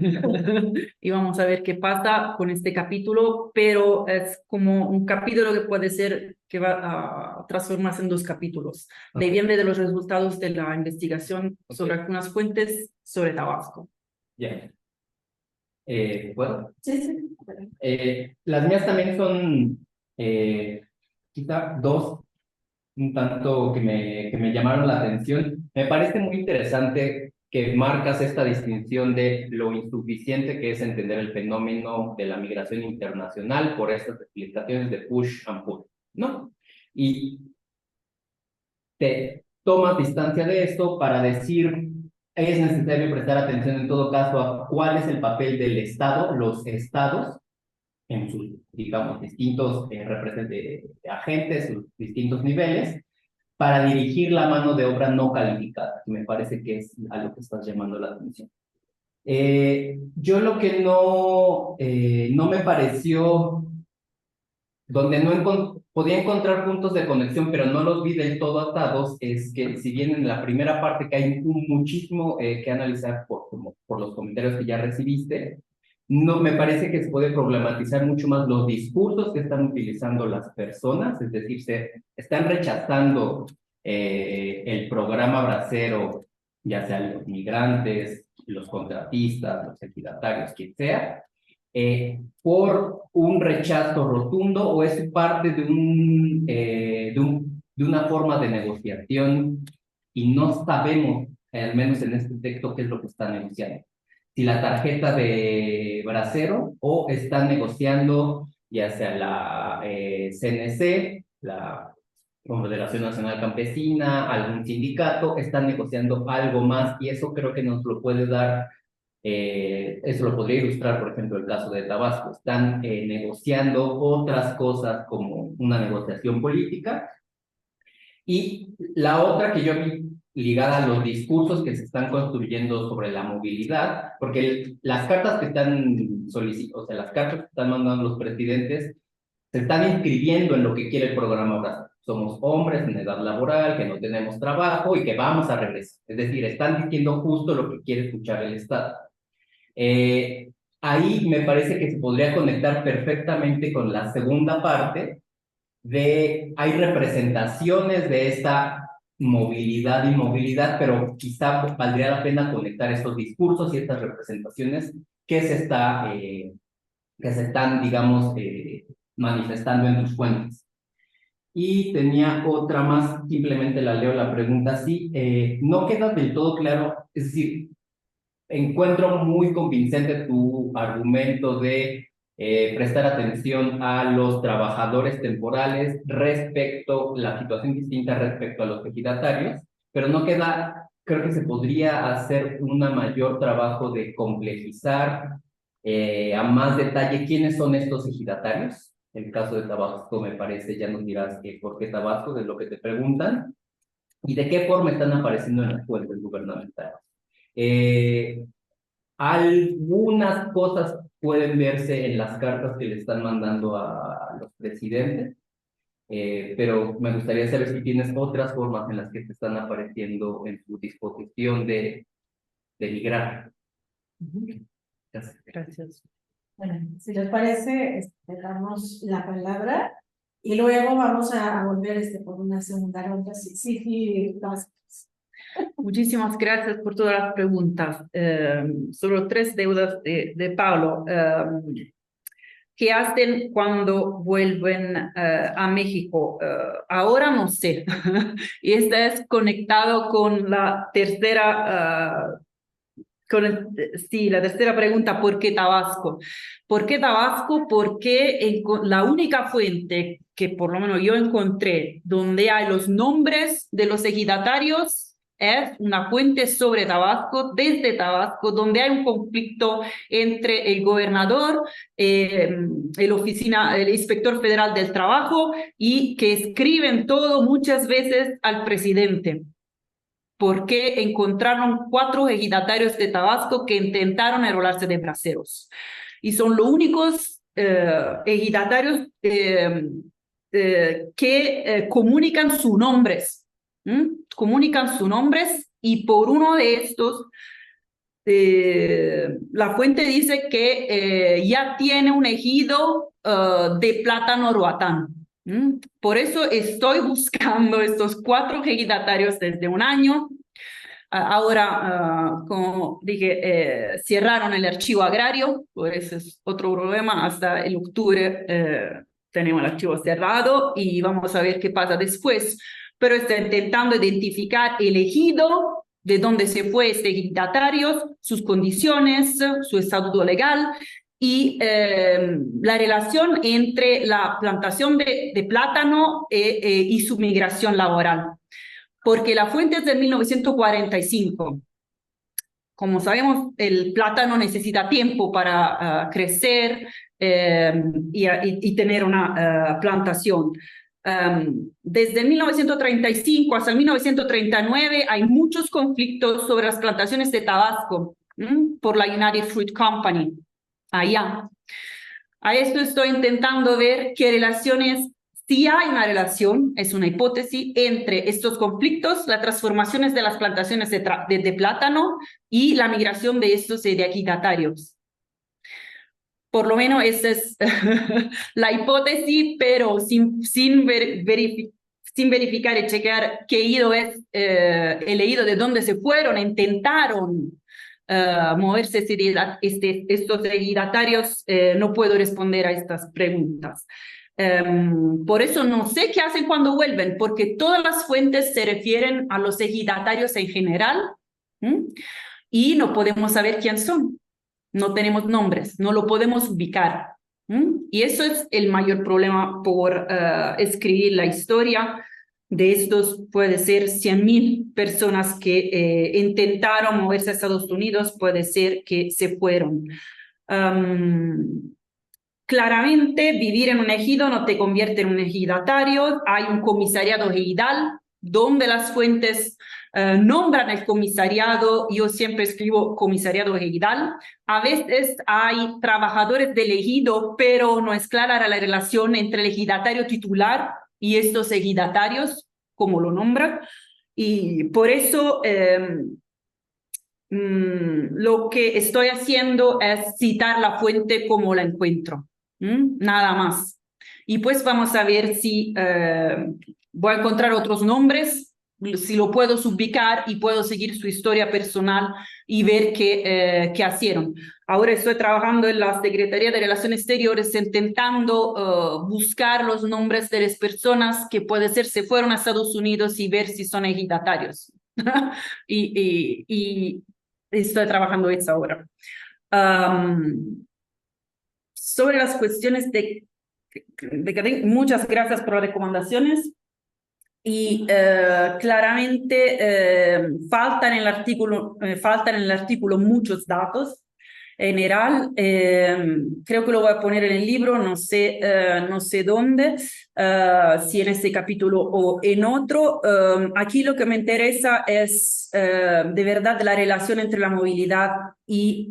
Y vamos a ver qué pasa con este capítulo, pero es como un capítulo que puede ser que va a transformarse en dos capítulos. Okay. Depende de los resultados de la investigación sobre algunas fuentes sobre Tabasco. Ya. ¿Puedo? Sí. Las mías también son quizá dos un tanto que me llamaron la atención. Me parece muy interesante que marcas esta distinción de lo insuficiente que es entender el fenómeno de la migración internacional por estas explicaciones de push and pull, ¿no? Y te tomas distancia de esto para decir, es necesario prestar atención en todo caso a cuál es el papel del Estado, los estados, en sus, digamos, distintos agentes, sus distintos niveles, para dirigir la mano de obra no calificada, que me parece que es a lo que estás llamando la atención. Yo lo que no me pareció, donde no podía encontrar puntos de conexión, pero no los vi del todo atados, es que si bien en la primera parte que hay muchísimo que analizar por los comentarios que ya recibiste, no, me parece que se puede problematizar mucho más los discursos que están utilizando las personas, es decir, se están rechazando el programa Bracero, ya sean los migrantes, los contratistas, los ejidatarios, quien sea, por un rechazo rotundo o es parte de una forma de negociación y no sabemos, al menos en este texto, qué es lo que está negociando. Si la tarjeta de Bracero o están negociando ya sea la CNC, la Confederación Nacional Campesina, algún sindicato, están negociando algo más y eso creo que nos lo puede dar, eso lo podría ilustrar, por ejemplo, el caso de Tabasco. Están negociando otras cosas como una negociación política. Y la otra que yo vi ligada a los discursos que se están construyendo sobre la movilidad, porque las cartas que están o sea, las cartas que están mandando los presidentes se están inscribiendo en lo que quiere el programa Bracero. Somos hombres en edad laboral, que no tenemos trabajo y que vamos a regresar. Es decir, están diciendo justo lo que quiere escuchar el Estado. Ahí me parece que se podría conectar perfectamente con la segunda parte hay representaciones de esta movilidad y movilidad, pero quizá valdría la pena conectar estos discursos y estas representaciones que se están, digamos, manifestando en tus fuentes. Y tenía otra más, simplemente la leo la pregunta así, no queda del todo claro, es decir, encuentro muy convincente tu argumento de prestar atención a los trabajadores temporales respecto, la situación distinta respecto a los ejidatarios, pero no queda, creo que se podría hacer un mayor trabajo de complejizar a más detalle quiénes son estos ejidatarios. El caso de Tabasco me parece, ya nos dirás por qué Tabasco, de lo que te preguntan, y de qué forma están apareciendo en las fuentes gubernamentales. Algunas cosas pueden verse en las cartas que le están mandando a los presidentes, pero me gustaría saber si tienes otras formas en las que te están apareciendo en su disposición de migrar. Gracias. Bueno, si les parece, le damos la palabra y luego vamos a volver por una segunda ronda. Sí, Muchísimas gracias por todas las preguntas. Solo 3 deudas de Pablo. ¿Qué hacen cuando vuelven a México? Ahora no sé. Y este es conectado con la tercera, la tercera pregunta, ¿por qué Tabasco? ¿Por qué Tabasco? Porque la única fuente que por lo menos yo encontré donde hay los nombres de los ejidatarios es una fuente sobre Tabasco, desde Tabasco, donde hay un conflicto entre el gobernador, el inspector federal del trabajo y que escriben todo muchas veces al presidente. Porque encontraron 4 ejidatarios de Tabasco que intentaron enrolarse de braceros. Y son los únicos ejidatarios que comunican sus nombres. Comunican sus nombres y por uno de estos, la fuente dice que ya tiene un ejido de plátano Roatán. Por eso estoy buscando estos 4 ejidatarios desde un año. Ahora, como dije, cerraron el archivo agrario, por eso es otro problema. Hasta el octubre tenemos el archivo cerrado y vamos a ver qué pasa después. Pero está intentando identificar el ejido, de dónde se fue este ejidatario, sus condiciones, su estatuto legal, y la relación entre la plantación de plátano y su migración laboral. Porque la fuente es de 1945. Como sabemos, el plátano necesita tiempo para crecer, y tener una plantación. Desde 1935 hasta 1939 hay muchos conflictos sobre las plantaciones de Tabasco por la United Fruit Company, allá. A esto estoy intentando ver qué relaciones, si hay una relación, es una hipótesis, entre estos conflictos, las transformaciones de las plantaciones de plátano y la migración de estos ejidatarios. Por lo menos esa es la hipótesis, pero sin verificar y chequear he leído de dónde se fueron, intentaron moverse estos ejidatarios, no puedo responder a estas preguntas. Por eso no sé qué hacen cuando vuelven, porque todas las fuentes se refieren a los ejidatarios en general, y no podemos saber quién son. No tenemos nombres, no lo podemos ubicar. Y eso es el mayor problema por escribir la historia de estos, puede ser 100.000 personas que intentaron moverse a Estados Unidos, puede ser que se fueron. Claramente, vivir en un ejido no te convierte en un ejidatario. Hay un comisariado ejidal, donde las fuentes nombran el comisariado. Yo siempre escribo comisariado ejidal. A veces hay trabajadores del ejido, pero no es clara la relación entre el ejidatario titular y estos ejidatarios, como lo nombran. Y por eso lo que estoy haciendo es citar la fuente como la encuentro. Nada más. Y pues vamos a ver si voy a encontrar otros nombres, si lo puedo ubicar y puedo seguir su historia personal y ver qué hicieron. Ahora estoy trabajando en la Secretaría de Relaciones Exteriores intentando buscar los nombres de las personas que puede ser se fueron a Estados Unidos y ver si son ejidatarios. y estoy trabajando eso ahora. Sobre las cuestiones muchas gracias por las recomendaciones. Y claramente faltan en el artículo muchos datos. En general, creo que lo voy a poner en el libro, no sé dónde, si en este capítulo o en otro. Aquí lo que me interesa es de verdad la relación entre la movilidad y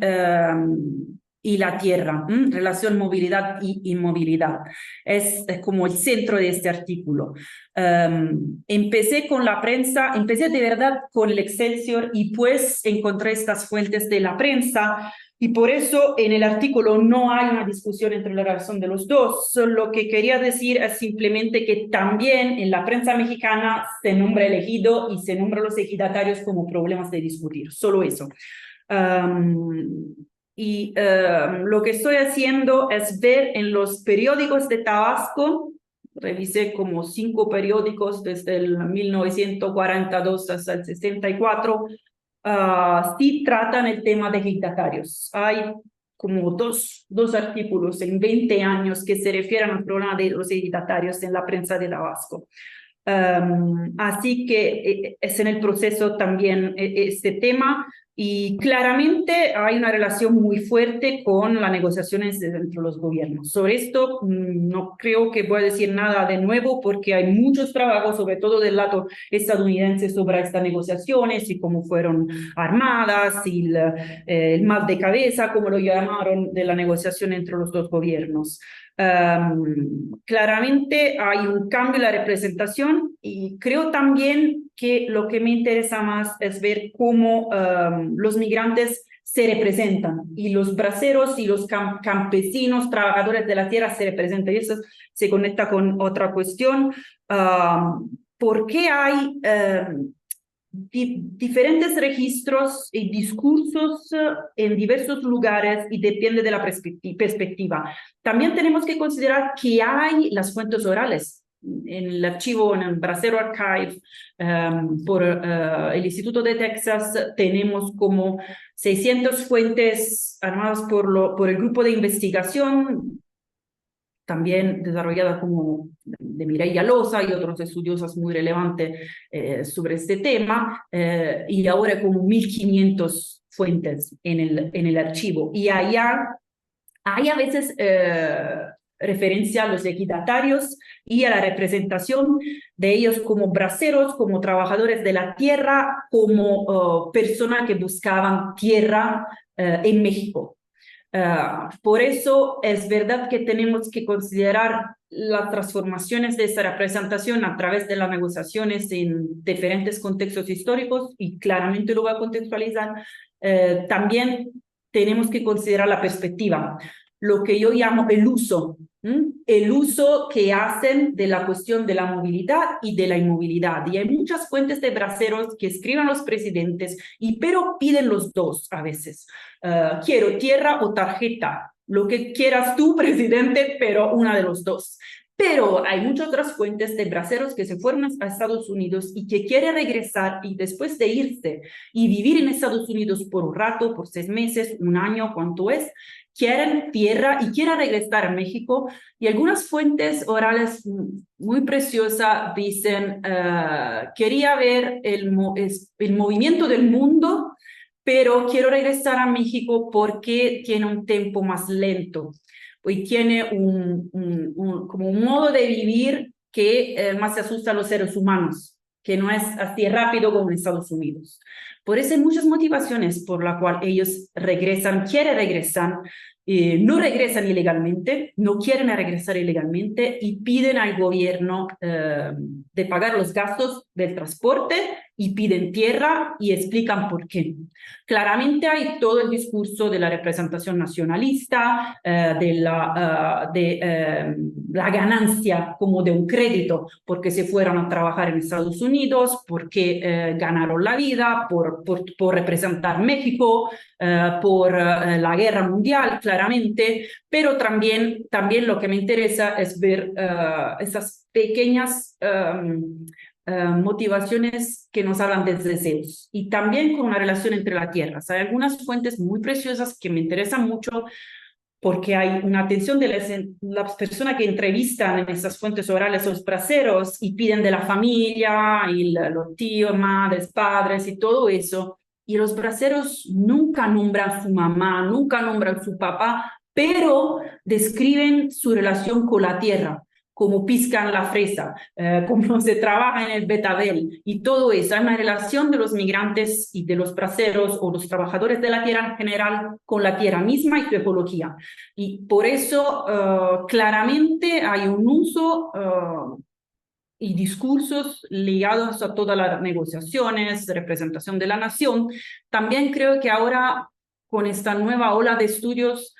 la tierra, relación movilidad y inmovilidad. Es como el centro de este artículo. Empecé con la prensa, empecé de verdad con el Excelsior y pues encontré estas fuentes de la prensa. Y por eso en el artículo no hay una discusión entre la relación de los dos. Lo que quería decir es simplemente que también en la prensa mexicana se nombra el ejido y se nombra los ejidatarios como problemas de discutir. Solo eso. Lo que estoy haciendo es ver en los periódicos de Tabasco, revisé como 5 periódicos desde el 1942 hasta el 64, sí tratan el tema de ejidatarios. Hay como dos artículos en 20 años que se refieren al problema de los ejidatarios en la prensa de Tabasco. Así que es en el proceso también este tema y claramente hay una relación muy fuerte con las negociaciones entre los gobiernos. Sobre esto no creo que voy a decir nada de nuevo porque hay muchos trabajos, sobre todo del lado estadounidense, sobre estas negociaciones y cómo fueron armadas y el mal de cabeza, como lo llamaron, de la negociación entre los dos gobiernos. Claramente hay un cambio en la representación y creo también que lo que me interesa más es ver cómo los migrantes se representan y los braceros y los campesinos, trabajadores de la tierra se representan. Y eso se conecta con otra cuestión. ¿Por qué hay diferentes registros y discursos en diversos lugares y depende de la perspectiva? También tenemos que considerar que hay las fuentes orales. En el archivo, en el Bracero Archive, por el Instituto de Texas, tenemos como 600 fuentes armadas por el grupo de investigación, también desarrollada como de Mireia Loza y otros estudiosos muy relevantes sobre este tema, y ahora como 1.500 fuentes en el archivo. Y allá Hay a veces referencia a los ejidatarios y a la representación de ellos como braceros, como trabajadores de la tierra, como personas que buscaban tierra en México. Por eso es verdad que tenemos que considerar las transformaciones de esa representación a través de las negociaciones en diferentes contextos históricos, y claramente lo voy a contextualizar. También tenemos que considerar la perspectiva, lo que yo llamo el uso. El uso que hacen de la cuestión de la movilidad y de la inmovilidad. Y hay muchas fuentes de braceros que escriben los presidentes, pero piden los dos a veces. Quiero tierra o tarjeta, lo que quieras tú, presidente, pero una de los dos. Pero hay muchas otras fuentes de braceros que se fueron a Estados Unidos y que quieren regresar, y después de irse y vivir en Estados Unidos por un rato, por 6 meses, un año, ¿cuánto es? Quieren tierra y quieren regresar a México. Y algunas fuentes orales muy preciosas dicen, quería ver el movimiento del mundo, pero quiero regresar a México porque tiene un tempo más lento y tiene como un modo de vivir que más se asusta a los seres humanos, que no es así rápido como en Estados Unidos. Por eso hay muchas motivaciones por las cuales ellos regresan, quieren regresar, no regresan ilegalmente, no quieren regresar ilegalmente y piden al gobierno de pagar los gastos del transporte y piden tierra y explican por qué. Claramente hay todo el discurso de la representación nacionalista, de la ganancia como de un crédito, porque se fueron a trabajar en Estados Unidos, porque ganaron la vida, por representar México, por la guerra mundial, claramente, pero también lo que me interesa es ver esas pequeñas motivaciones que nos hablan de deseos y también con una relación entre las tierras. Hay algunas fuentes muy preciosas que me interesan mucho porque hay una atención de las personas que entrevistan en esas fuentes orales, los braceros, y piden de la familia, y los tíos, madres, padres y todo eso. Y los braceros nunca nombran a su mamá, nunca nombran a su papá, pero describen su relación con la tierra, cómo piscan la fresa, cómo se trabaja en el betabel y todo eso. Hay una relación de los migrantes y de los braceros o los trabajadores de la tierra en general con la tierra misma y su ecología. Y por eso claramente hay un uso y discursos ligados a todas las negociaciones, representación de la nación. También creo que ahora, con esta nueva ola de estudios,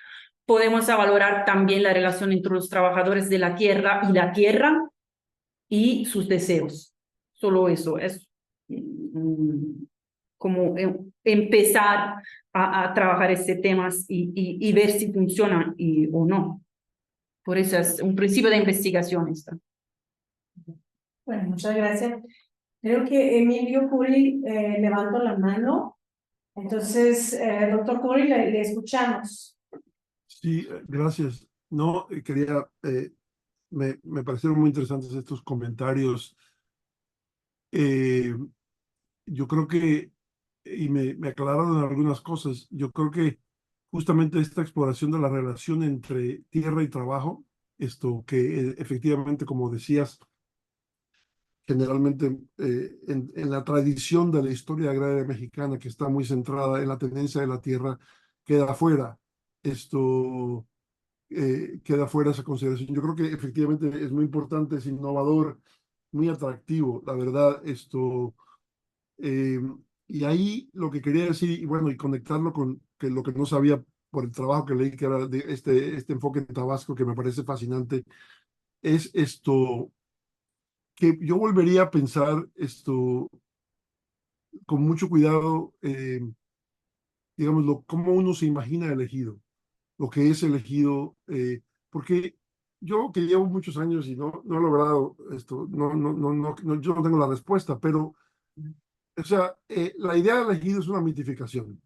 podemos valorar también la relación entre los trabajadores de la tierra y sus deseos. Solo eso es como empezar a trabajar este temas y ver si funciona o no. Por eso es un principio de investigación esta. Bueno, muchas gracias. Creo que Emilio Curi levantó la mano. Entonces, doctor Curi, le escuchamos. Sí, gracias. No, me parecieron muy interesantes estos comentarios. Yo creo que, y me aclararon algunas cosas, yo creo que justamente esta exploración de la relación entre tierra y trabajo, esto que efectivamente, como decías, generalmente en la tradición de la historia agraria mexicana, que está muy centrada en la tenencia de la tierra, queda afuera. Queda fuera esa consideración. Yo creo que efectivamente es muy importante, es innovador, muy atractivo, la verdad, y ahí lo que quería decir, y bueno, y conectarlo con lo que no sabía por el trabajo que leí, que era de este enfoque en Tabasco, que me parece fascinante, es que yo volvería a pensar con mucho cuidado, digámoslo, cómo uno se imagina elegido, lo que es elegido, porque yo que llevo muchos años y no he logrado esto, yo no tengo la respuesta, pero, o sea, la idea de elegido es una mitificación.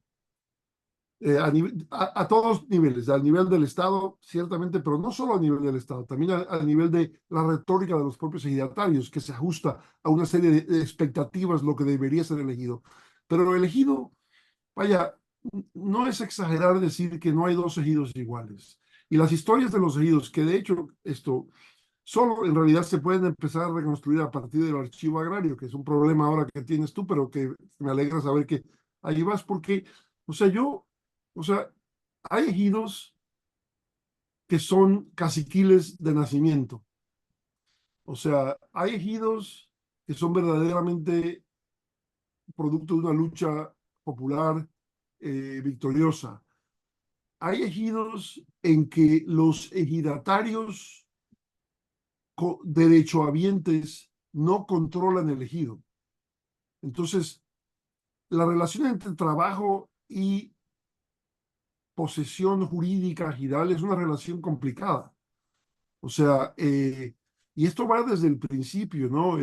A todos niveles, al nivel del Estado, ciertamente, pero no solo a nivel del Estado, también a nivel de la retórica de los propios ejidatarios, que se ajusta a una serie de expectativas, lo que debería ser elegido. Pero elegido, vaya, no es exagerar decir que no hay dos ejidos iguales. Y las historias de los ejidos, que de hecho solo en realidad se pueden empezar a reconstruir a partir del archivo agrario, que es un problema ahora que tienes tú, pero que me alegra saber que ahí vas, porque, o sea, hay ejidos que son caciquiles de nacimiento. O sea, hay ejidos que son verdaderamente producto de una lucha popular victoriosa. Hay ejidos en que los ejidatarios derechohabientes no controlan el ejido. Entonces, la relación entre trabajo y posesión jurídica ejidal es una relación complicada. O sea, y esto va desde el principio, ¿no?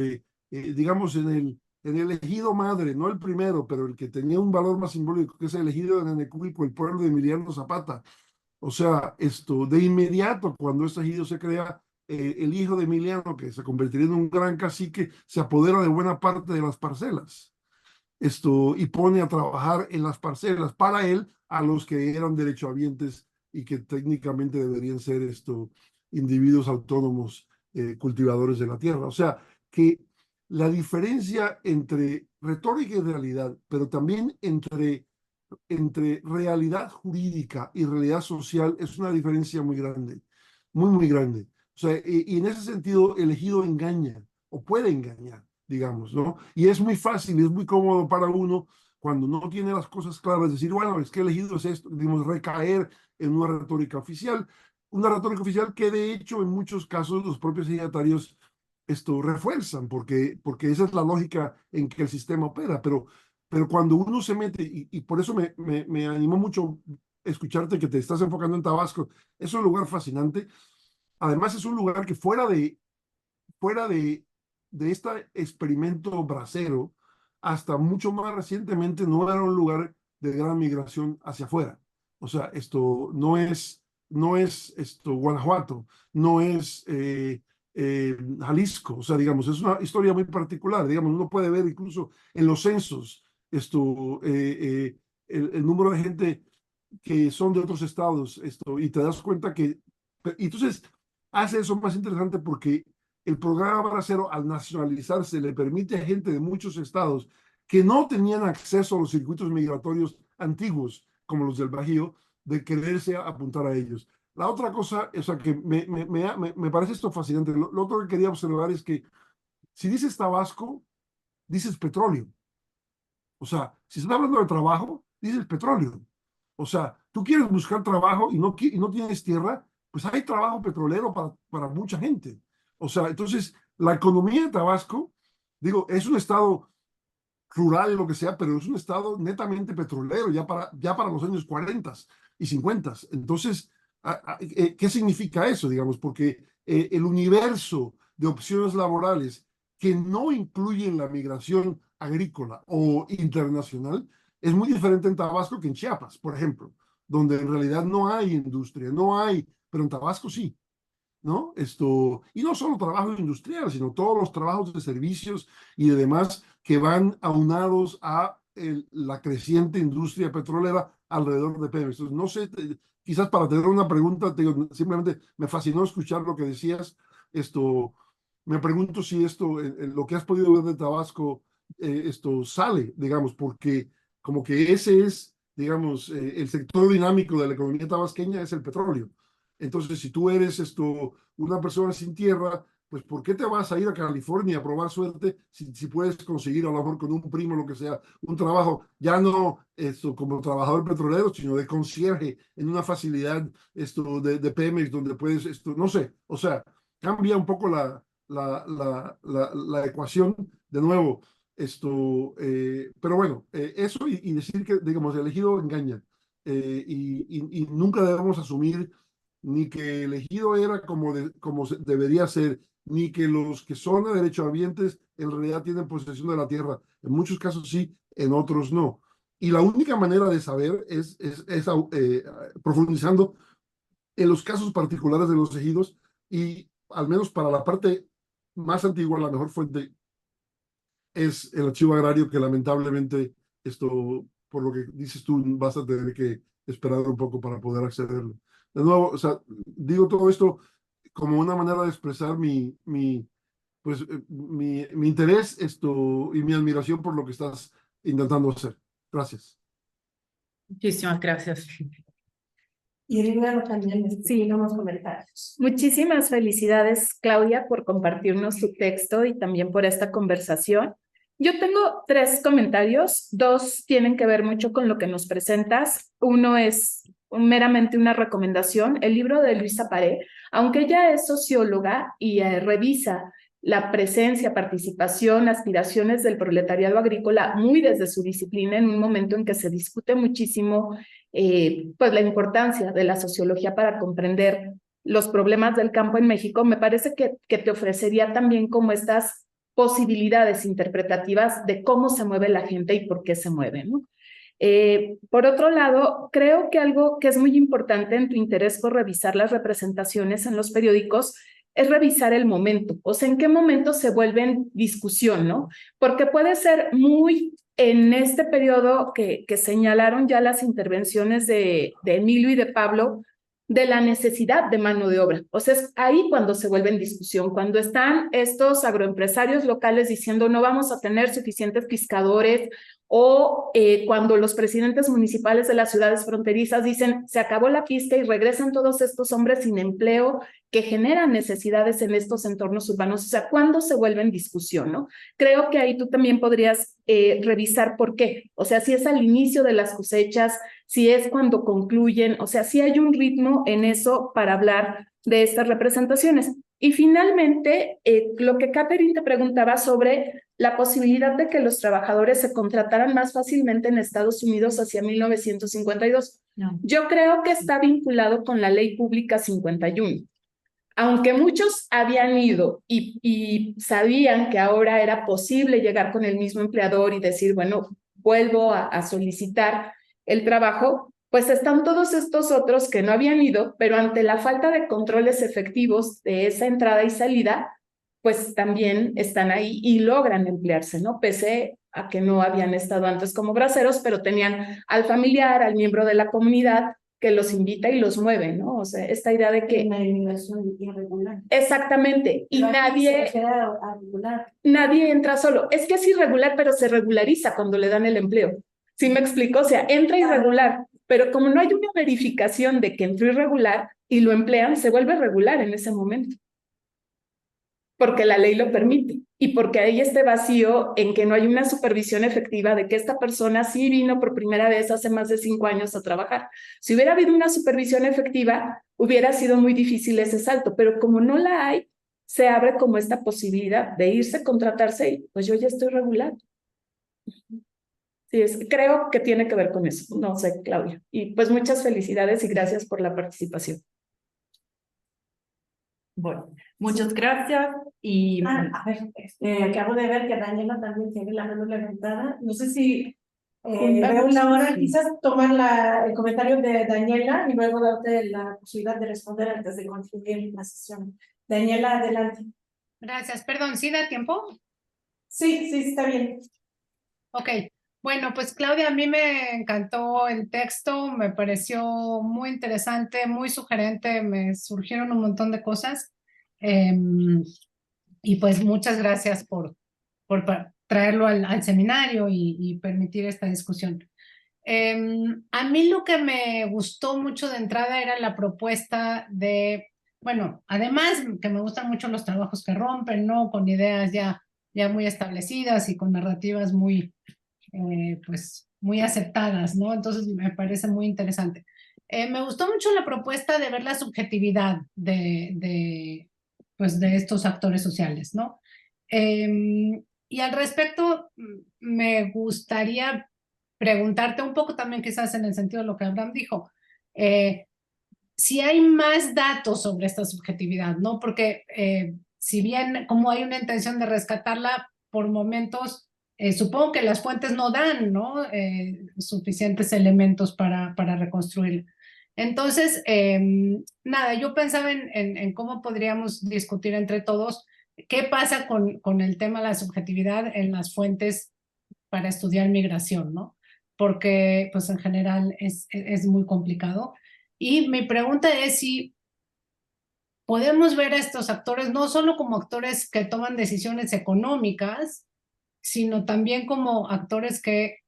Digamos, en el ejido madre, no el primero, pero el que tenía un valor más simbólico, que es el ejido de Nenecuilco, el pueblo de Emiliano Zapata. O sea, de inmediato, cuando este ejido se crea, el hijo de Emiliano, que se convertiría en un gran cacique, se apodera de buena parte de las parcelas. Y pone a trabajar en las parcelas para él a los que eran derechohabientes y que técnicamente deberían ser individuos autónomos cultivadores de la tierra. O sea, que la diferencia entre retórica y realidad, pero también entre realidad jurídica y realidad social es una diferencia muy grande, muy, muy grande. O sea, y en ese sentido, el ejido engaña o puede engañar, digamos, ¿no? Y es muy fácil, es muy cómodo para uno cuando no tiene las cosas claras, decir, bueno, es que el ejido es esto, digamos, recaer en una retórica oficial que de hecho en muchos casos los propios ejidatarios refuerzan, porque esa es la lógica en que el sistema opera, pero cuando uno se mete, y por eso me animó mucho escucharte que te estás enfocando en Tabasco, es un lugar fascinante. Además, es un lugar que fuera de este experimento bracero, hasta mucho más recientemente no era un lugar de gran migración hacia afuera. O sea, esto no es Guanajuato, no es Jalisco. O sea, digamos, es una historia muy particular. Digamos, uno puede ver incluso en los censos el número de gente que son de otros estados, y te das cuenta que, y entonces hace eso más interesante porque el programa Bracero, al nacionalizarse, le permite a gente de muchos estados que no tenían acceso a los circuitos migratorios antiguos, como los del Bajío, de quererse apuntar a ellos. La otra cosa, o sea, que me parece esto fascinante, lo otro que quería observar es que si dices Tabasco, dices petróleo. O sea, si estás hablando de trabajo, dices petróleo. O sea, tú quieres buscar trabajo y no tienes tierra, pues hay trabajo petrolero para mucha gente. O sea, entonces, la economía de Tabasco, digo, es un estado rural, lo que sea, pero es un estado netamente petrolero ya para los años 40 y 50. Entonces, ¿qué significa eso, digamos? Porque el universo de opciones laborales que no incluyen la migración agrícola o internacional es muy diferente en Tabasco que en Chiapas, por ejemplo, donde en realidad no hay industria, pero en Tabasco sí. ¿No? Y no solo trabajo industrial, sino todos los trabajos de servicios y de demás que van aunados a la creciente industria petrolera alrededor de Pemex. Entonces, no sé, quizás para tener una pregunta, simplemente me fascinó escuchar lo que decías. Me pregunto si en lo que has podido ver de Tabasco, esto sale, digamos, porque como que ese es, digamos, el sector dinámico de la economía tabasqueña es el petróleo. Entonces, si tú eres una persona sin tierra, pues ¿por qué te vas a ir a California a probar suerte si puedes conseguir a lo mejor con un primo, lo que sea, un trabajo, ya no como trabajador petrolero, sino de concierge en una facilidad de Pemex donde puedes, no sé, o sea, cambia un poco la ecuación de nuevo. Pero bueno, eso y decir que, digamos, el elegido engaña, y nunca debemos asumir ni que el ejido era como debería ser, ni que los que son derechohabientes en realidad tienen posesión de la tierra. En muchos casos sí, en otros no. Y la única manera de saber es profundizando en los casos particulares de los ejidos, y al menos para la parte más antigua, la mejor fuente es el archivo agrario, que lamentablemente por lo que dices tú, vas a tener que esperar un poco para poder accederlo. de nuevo, o sea, digo todo esto como una manera de expresar mi interés y mi admiración por lo que estás intentando hacer. Gracias. Muchísimas gracias. Irina también, sí, unos comentarios. Muchísimas felicidades, Claudia, por compartirnos tu texto y también por esta conversación. Yo tengo 3 comentarios, 2 tienen que ver mucho con lo que nos presentas. Uno es meramente una recomendación, el libro de Luisa Paré, aunque ella es socióloga y revisa la presencia, participación, aspiraciones del proletariado agrícola muy desde su disciplina en un momento en que se discute muchísimo pues la importancia de la sociología para comprender los problemas del campo en México. Me parece que te ofrecería también como estas posibilidades interpretativas de cómo se mueve la gente y por qué se mueve, ¿no? Por otro lado, creo que algo que es muy importante en tu interés por revisar las representaciones en los periódicos es revisar el momento, o sea, en qué momento se vuelven discusión, ¿no? Porque puede ser muy en este periodo que señalaron ya las intervenciones de Emilio y de Pablo, de la necesidad de mano de obra. O sea, es ahí cuando se vuelve en discusión, cuando están estos agroempresarios locales diciendo no vamos a tener suficientes pescadores, o cuando los presidentes municipales de las ciudades fronterizas dicen se acabó la pista y regresan todos estos hombres sin empleo que generan necesidades en estos entornos urbanos. O sea, ¿cuándo se vuelve en discusión, no? Creo que ahí tú también podrías revisar por qué. O sea, si es al inicio de las cosechas, si es cuando concluyen, o sea, si hay un ritmo en eso para hablar de estas representaciones. Y finalmente, lo que Catherine te preguntaba sobre la posibilidad de que los trabajadores se contrataran más fácilmente en Estados Unidos hacia 1952. No. Yo creo que está vinculado con la Ley Pública 51. Aunque muchos habían ido y sabían que ahora era posible llegar con el mismo empleador y decir, bueno, vuelvo a solicitar el trabajo, pues están todos estos otros que no habían ido, pero ante la falta de controles efectivos de esa entrada y salida, pues también están ahí y logran emplearse, ¿no? Pese a que no habían estado antes como braceros, pero tenían al familiar, al miembro de la comunidad que los invita y los mueve, ¿no? O sea, esta idea de que... Una inmigración irregular. Exactamente, y nadie entra solo. Es que es irregular, pero se regulariza cuando le dan el empleo. ¿Sí me explico? O sea, entra irregular, pero como no hay una verificación de que entró irregular y lo emplean, se vuelve regular en ese momento. Porque la ley lo permite y porque hay este vacío en que no hay una supervisión efectiva de que esta persona sí vino por primera vez hace más de 5 años a trabajar. Si hubiera habido una supervisión efectiva, hubiera sido muy difícil ese salto, pero como no la hay, se abre como esta posibilidad de irse, contratarse y pues yo ya estoy regular. Sí, creo que tiene que ver con eso, no sé, Claudia. Y pues muchas felicidades y gracias por la participación. Bueno, muchas gracias y... a ver, acabo de ver que Daniela también tiene la mano levantada. No sé si veo una hora, quizás tomar el comentario de Daniela y luego darte la posibilidad de responder antes de concluir la sesión. Daniela, adelante. Gracias. Perdón, ¿sí da tiempo? Sí, está bien. Ok. Bueno, pues Claudia, a mí me encantó el texto, me pareció muy interesante, muy sugerente, me surgieron un montón de cosas. Y pues muchas gracias por traerlo al seminario y permitir esta discusión. A mí lo que me gustó mucho de entrada era la propuesta de, bueno, además que me gustan mucho los trabajos que rompen, ¿no? Con ideas ya muy establecidas y con narrativas muy, pues, muy aceptadas, ¿no? Entonces me parece muy interesante. Me gustó mucho la propuesta de ver la subjetividad pues, de estos actores sociales, ¿no? Y al respecto, me gustaría preguntarte un poco también, quizás en el sentido de lo que Abraham dijo, si hay más datos sobre esta subjetividad, ¿no? Porque si bien como hay una intención de rescatarla, por momentos, supongo que las fuentes no dan, ¿no? Suficientes elementos para reconstruirla. Entonces, nada, yo pensaba en cómo podríamos discutir entre todos qué pasa con el tema de la subjetividad en las fuentes para estudiar migración, ¿no? Porque, pues, en general es muy complicado. Y mi pregunta es si podemos ver a estos actores no solo como actores que toman decisiones económicas, sino también como actores que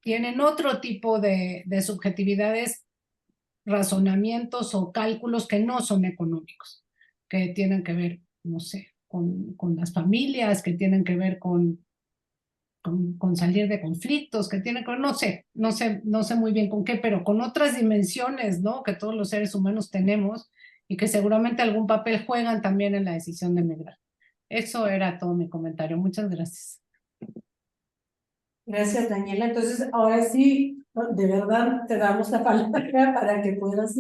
tienen otro tipo de subjetividades, razonamientos o cálculos que no son económicos, que tienen que ver, no sé, con las familias, que tienen que ver con salir de conflictos, que tienen que ver, no sé muy bien con qué, pero con otras dimensiones, ¿no? Que todos los seres humanos tenemos y que seguramente algún papel juegan también en la decisión de emigrar. Eso era todo mi comentario. Muchas gracias. Gracias, Daniela. Entonces, ahora sí, de verdad, te damos la palabra para que puedas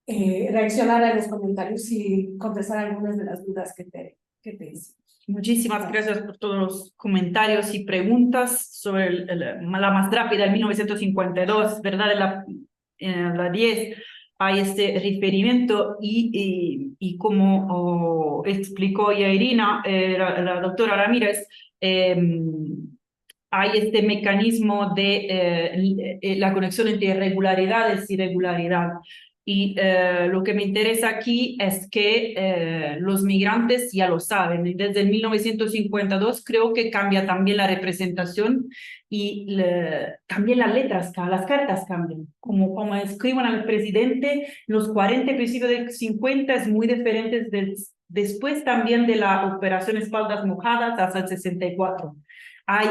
reaccionar a los comentarios y contestar algunas de las dudas que te hicimos. Muchísimas gracias por todos los comentarios y preguntas sobre la más rápida, el 1952, ¿verdad? En la 10 hay este referimiento y como explicó ya Irina, la doctora Ramírez, hay este mecanismo de la conexión entre irregularidades y regularidad. Y lo que me interesa aquí es que los migrantes ya lo saben. Desde el 1952 creo que cambia también la representación y también las letras, las cartas cambian. Como escriban al presidente, los 40 y principios del 50 es muy diferente después también de la operación Espaldas Mojadas hasta el 64.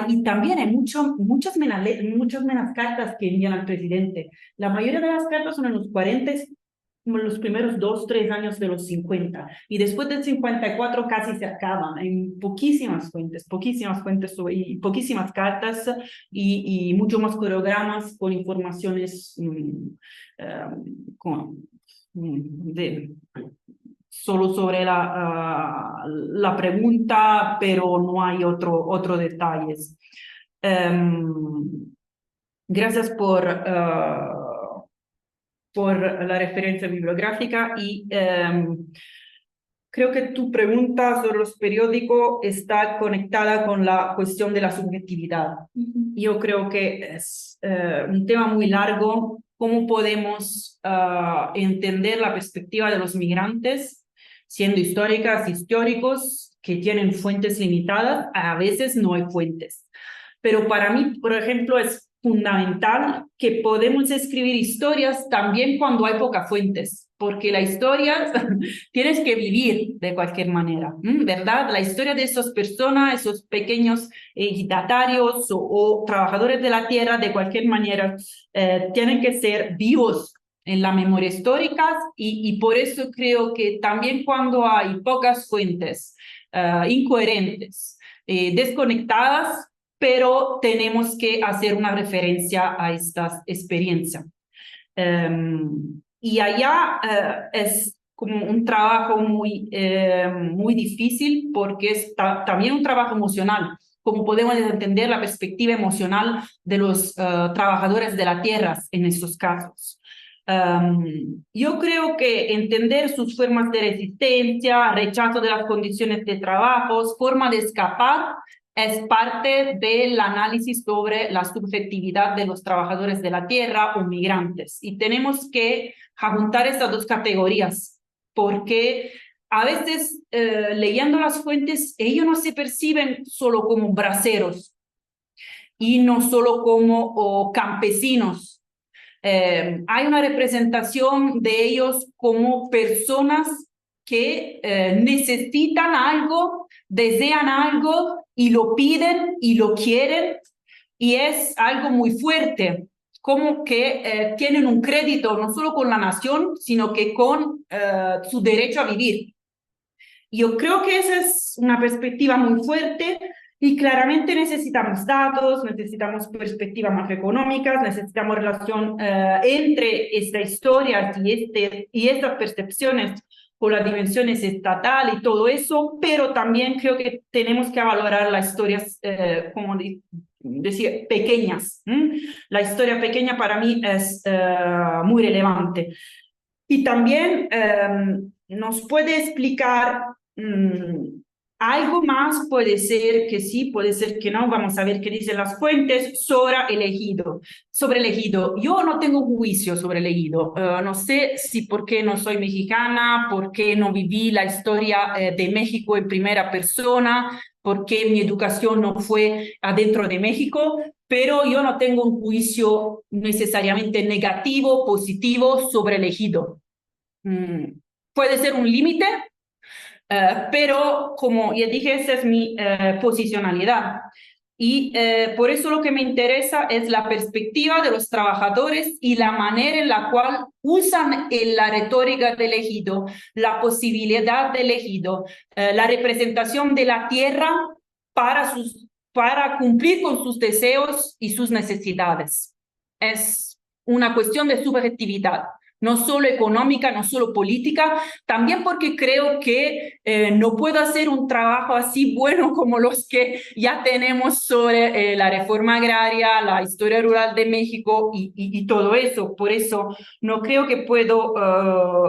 Y también hay muchas menos cartas que envían al presidente. La mayoría de las cartas son en los 40, como en los primeros 2, 3 años de los 50. Y después del 54 casi se acaban. Hay poquísimas fuentes y poquísimas cartas y mucho más programas con informaciones solo sobre la pregunta, pero no hay otro detalles. Gracias por la referencia bibliográfica y creo que tu pregunta sobre los periódicos está conectada con la cuestión de la subjetividad. Yo creo que es un tema muy largo. ¿Cómo podemos entender la perspectiva de los migrantes, siendo históricas, históricos, que tienen fuentes limitadas? A veces no hay fuentes. Pero para mí, por ejemplo, es fundamental que podemos escribir historias también cuando hay pocas fuentes, porque la historia tienes que vivir de cualquier manera, ¿verdad? La historia de esas personas, esos pequeños ejidatarios o trabajadores de la tierra, de cualquier manera, tienen que ser vivos en la memoria histórica y por eso creo que también cuando hay pocas fuentes incoherentes, desconectadas, pero tenemos que hacer una referencia a estas experiencias. Y allá es como un trabajo muy difícil porque es también un trabajo emocional. Como podemos entender la perspectiva emocional de los trabajadores de la tierra en estos casos. Yo creo que entender sus formas de resistencia, rechazo de las condiciones de trabajo, forma de escapar, es parte del análisis sobre la subjetividad de los trabajadores de la tierra o migrantes. Y tenemos que juntar estas dos categorías, porque a veces leyendo las fuentes, ellos no se perciben solo como braceros y no solo como campesinos. Hay una representación de ellos como personas que necesitan algo, desean algo y lo piden y lo quieren y es algo muy fuerte, como que tienen un crédito no solo con la nación, sino que con su derecho a vivir. Yo creo que esa es una perspectiva muy fuerte y claramente necesitamos datos, necesitamos perspectivas macroeconómicas, necesitamos relación entre esta historia y estas percepciones con las dimensiones estatal y todo eso, pero también creo que tenemos que valorar las historias, como decir, pequeñas. La historia pequeña para mí es muy relevante. Y también nos puede explicar Algo más puede ser que sí, puede ser que no. Vamos a ver qué dicen las fuentes sobre el ejido. Sobre el ejido, yo no tengo juicio sobre el ejido. No sé si porque no soy mexicana, porque no viví la historia de México en primera persona, porque mi educación no fue adentro de México, pero yo no tengo un juicio necesariamente negativo, positivo sobre el ejido. Puede ser un límite. Pero como ya dije, esa es mi posicionalidad. Y por eso lo que me interesa es la perspectiva de los trabajadores y la manera en la cual usan la retórica del ejido, la posibilidad del ejido, la representación de la tierra para cumplir con sus deseos y sus necesidades. Es una cuestión de subjetividad. No solo económica, no solo política, también porque creo que no puedo hacer un trabajo así bueno como los que ya tenemos sobre la reforma agraria, la historia rural de México y todo eso. Por eso no creo que puedo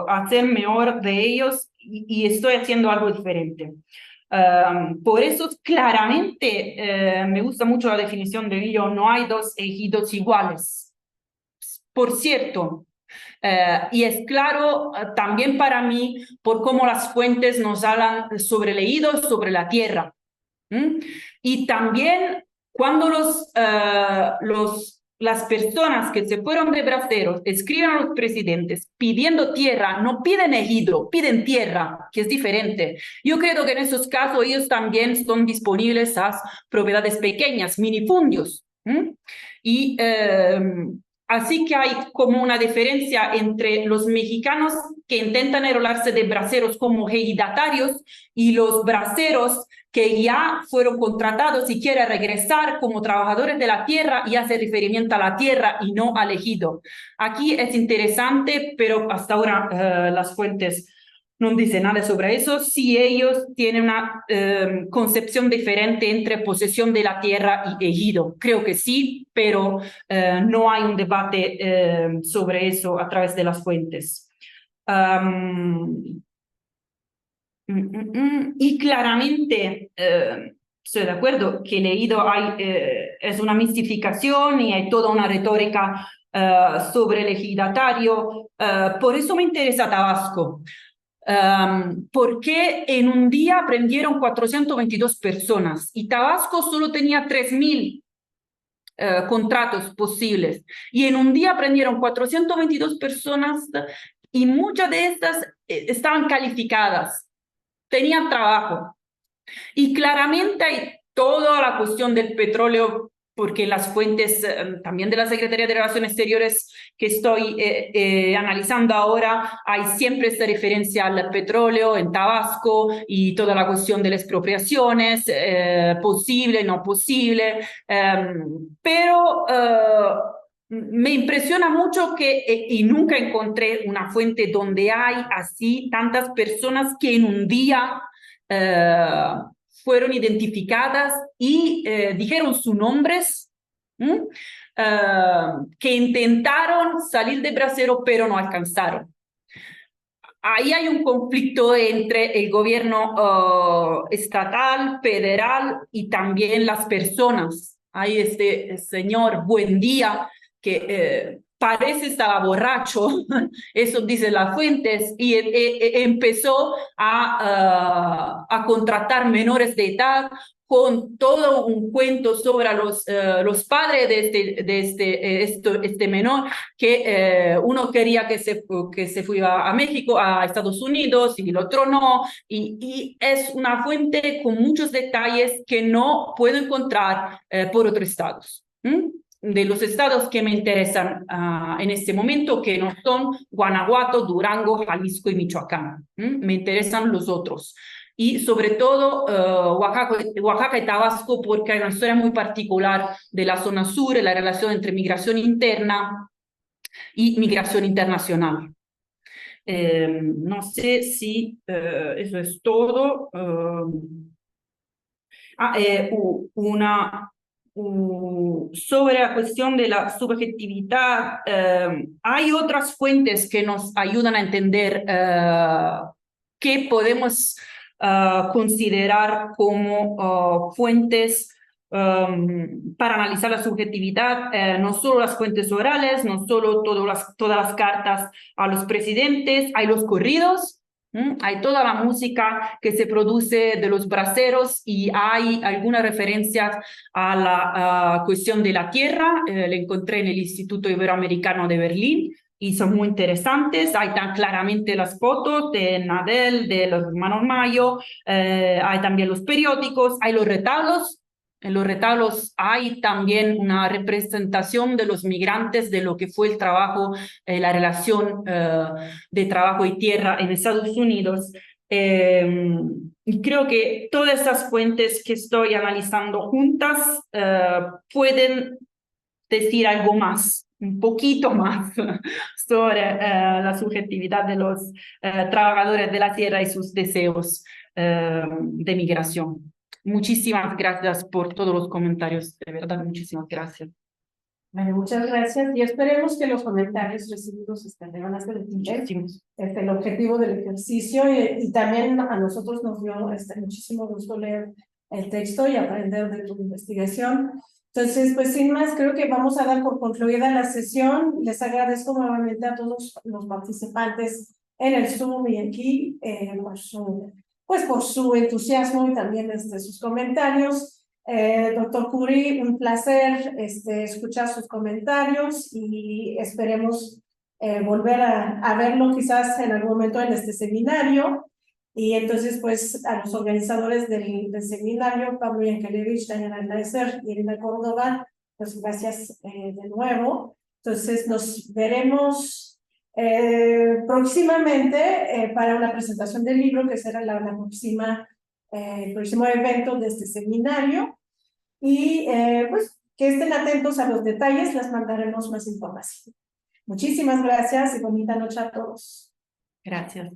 hacer mejor de ellos y estoy haciendo algo diferente. Por eso claramente me gusta mucho la definición de Villó, no hay dos ejidos iguales. Por cierto, y es claro también para mí por cómo las fuentes nos hablan sobre el ejido, sobre la tierra. Y también cuando las personas que se fueron de braceros escriben a los presidentes pidiendo tierra, no piden ejido, piden tierra, que es diferente. Yo creo que en esos casos ellos también son disponibles a propiedades pequeñas, minifundios. Y así que hay como una diferencia entre los mexicanos que intentan enrolarse de braceros como ejidatarios y los braceros que ya fueron contratados y quieren regresar como trabajadores de la tierra y hacer referimiento a la tierra y no al ejido. Aquí es interesante, pero hasta ahora las fuentes no dicen nada sobre eso, si ellos tienen una concepción diferente entre posesión de la tierra y ejido. Creo que sí, pero no hay un debate sobre eso a través de las fuentes. Y claramente estoy de acuerdo que el ejido es una mistificación y hay toda una retórica sobre el ejidatario. Por eso me interesa Tabasco. Porque en un día prendieron 422 personas y Tabasco solo tenía 3.000 contratos posibles. Y en un día prendieron 422 personas y muchas de estas estaban calificadas, tenían trabajo. Y claramente hay toda la cuestión del petróleo, porque las fuentes también de la Secretaría de Relaciones Exteriores que estoy analizando ahora, hay siempre esta referencia al petróleo en Tabasco y toda la cuestión de las expropiaciones, posible, no posible, pero me impresiona mucho que, y nunca encontré una fuente donde hay así tantas personas que en un día fueron identificadas y dijeron sus nombres, que intentaron salir de bracero pero no alcanzaron. Ahí hay un conflicto entre el gobierno estatal, federal y también las personas. Hay este señor Buendía que parece estar borracho, eso dicen las fuentes, y empezó a contratar menores de edad con todo un cuento sobre los padres de este menor, que uno quería que se fuera a México, a Estados Unidos, y el otro no, y es una fuente con muchos detalles que no puedo encontrar por otros estados. De los estados que me interesan en este momento, que no son Guanajuato, Durango, Jalisco y Michoacán. Me interesan los otros. Y sobre todo Oaxaca y Tabasco, porque hay una historia muy particular de la zona sur y la relación entre migración interna y migración internacional. No sé si eso es todo. Sobre la cuestión de la subjetividad, hay otras fuentes que nos ayudan a entender qué podemos considerar como fuentes para analizar la subjetividad, no solo las fuentes orales, no solo todas las cartas a los presidentes, hay los corridos, hay toda la música que se produce de los braceros y hay algunas referencias a la cuestión de la tierra, le encontré en el Instituto Iberoamericano de Berlín y son muy interesantes. Hay tan claramente las fotos de Nadel, de los hermanos Mayo, hay también los periódicos, hay los retablos. En los retablos hay también una representación de los migrantes, de lo que fue el trabajo, la relación de trabajo y tierra en Estados Unidos. Y creo que todas estas fuentes que estoy analizando juntas pueden decir algo más, un poquito más sobre la subjetividad de los trabajadores de la tierra y sus deseos de migración. Muchísimas gracias por todos los comentarios, de verdad, muchísimas gracias. Bueno, muchas gracias y esperemos que los comentarios recibidos van a ser el objetivo del ejercicio y también a nosotros nos dio muchísimo gusto leer el texto y aprender de tu investigación. Entonces, pues sin más, creo que vamos a dar por concluida la sesión. Les agradezco nuevamente a todos los participantes en el Zoom y aquí por su entusiasmo y también sus comentarios. Doctor Kuri, un placer escuchar sus comentarios y esperemos volver a verlo quizás en algún momento en este seminario. Y entonces, pues, a los organizadores del seminario, Pablo Yankelevich, Daniela Neiser y Irina Córdoba, pues gracias de nuevo. Entonces, nos veremos próximamente para una presentación del libro, que será el próximo evento de este seminario. Y pues, que estén atentos a los detalles, les mandaremos más información. Muchísimas gracias y bonita noche a todos. Gracias.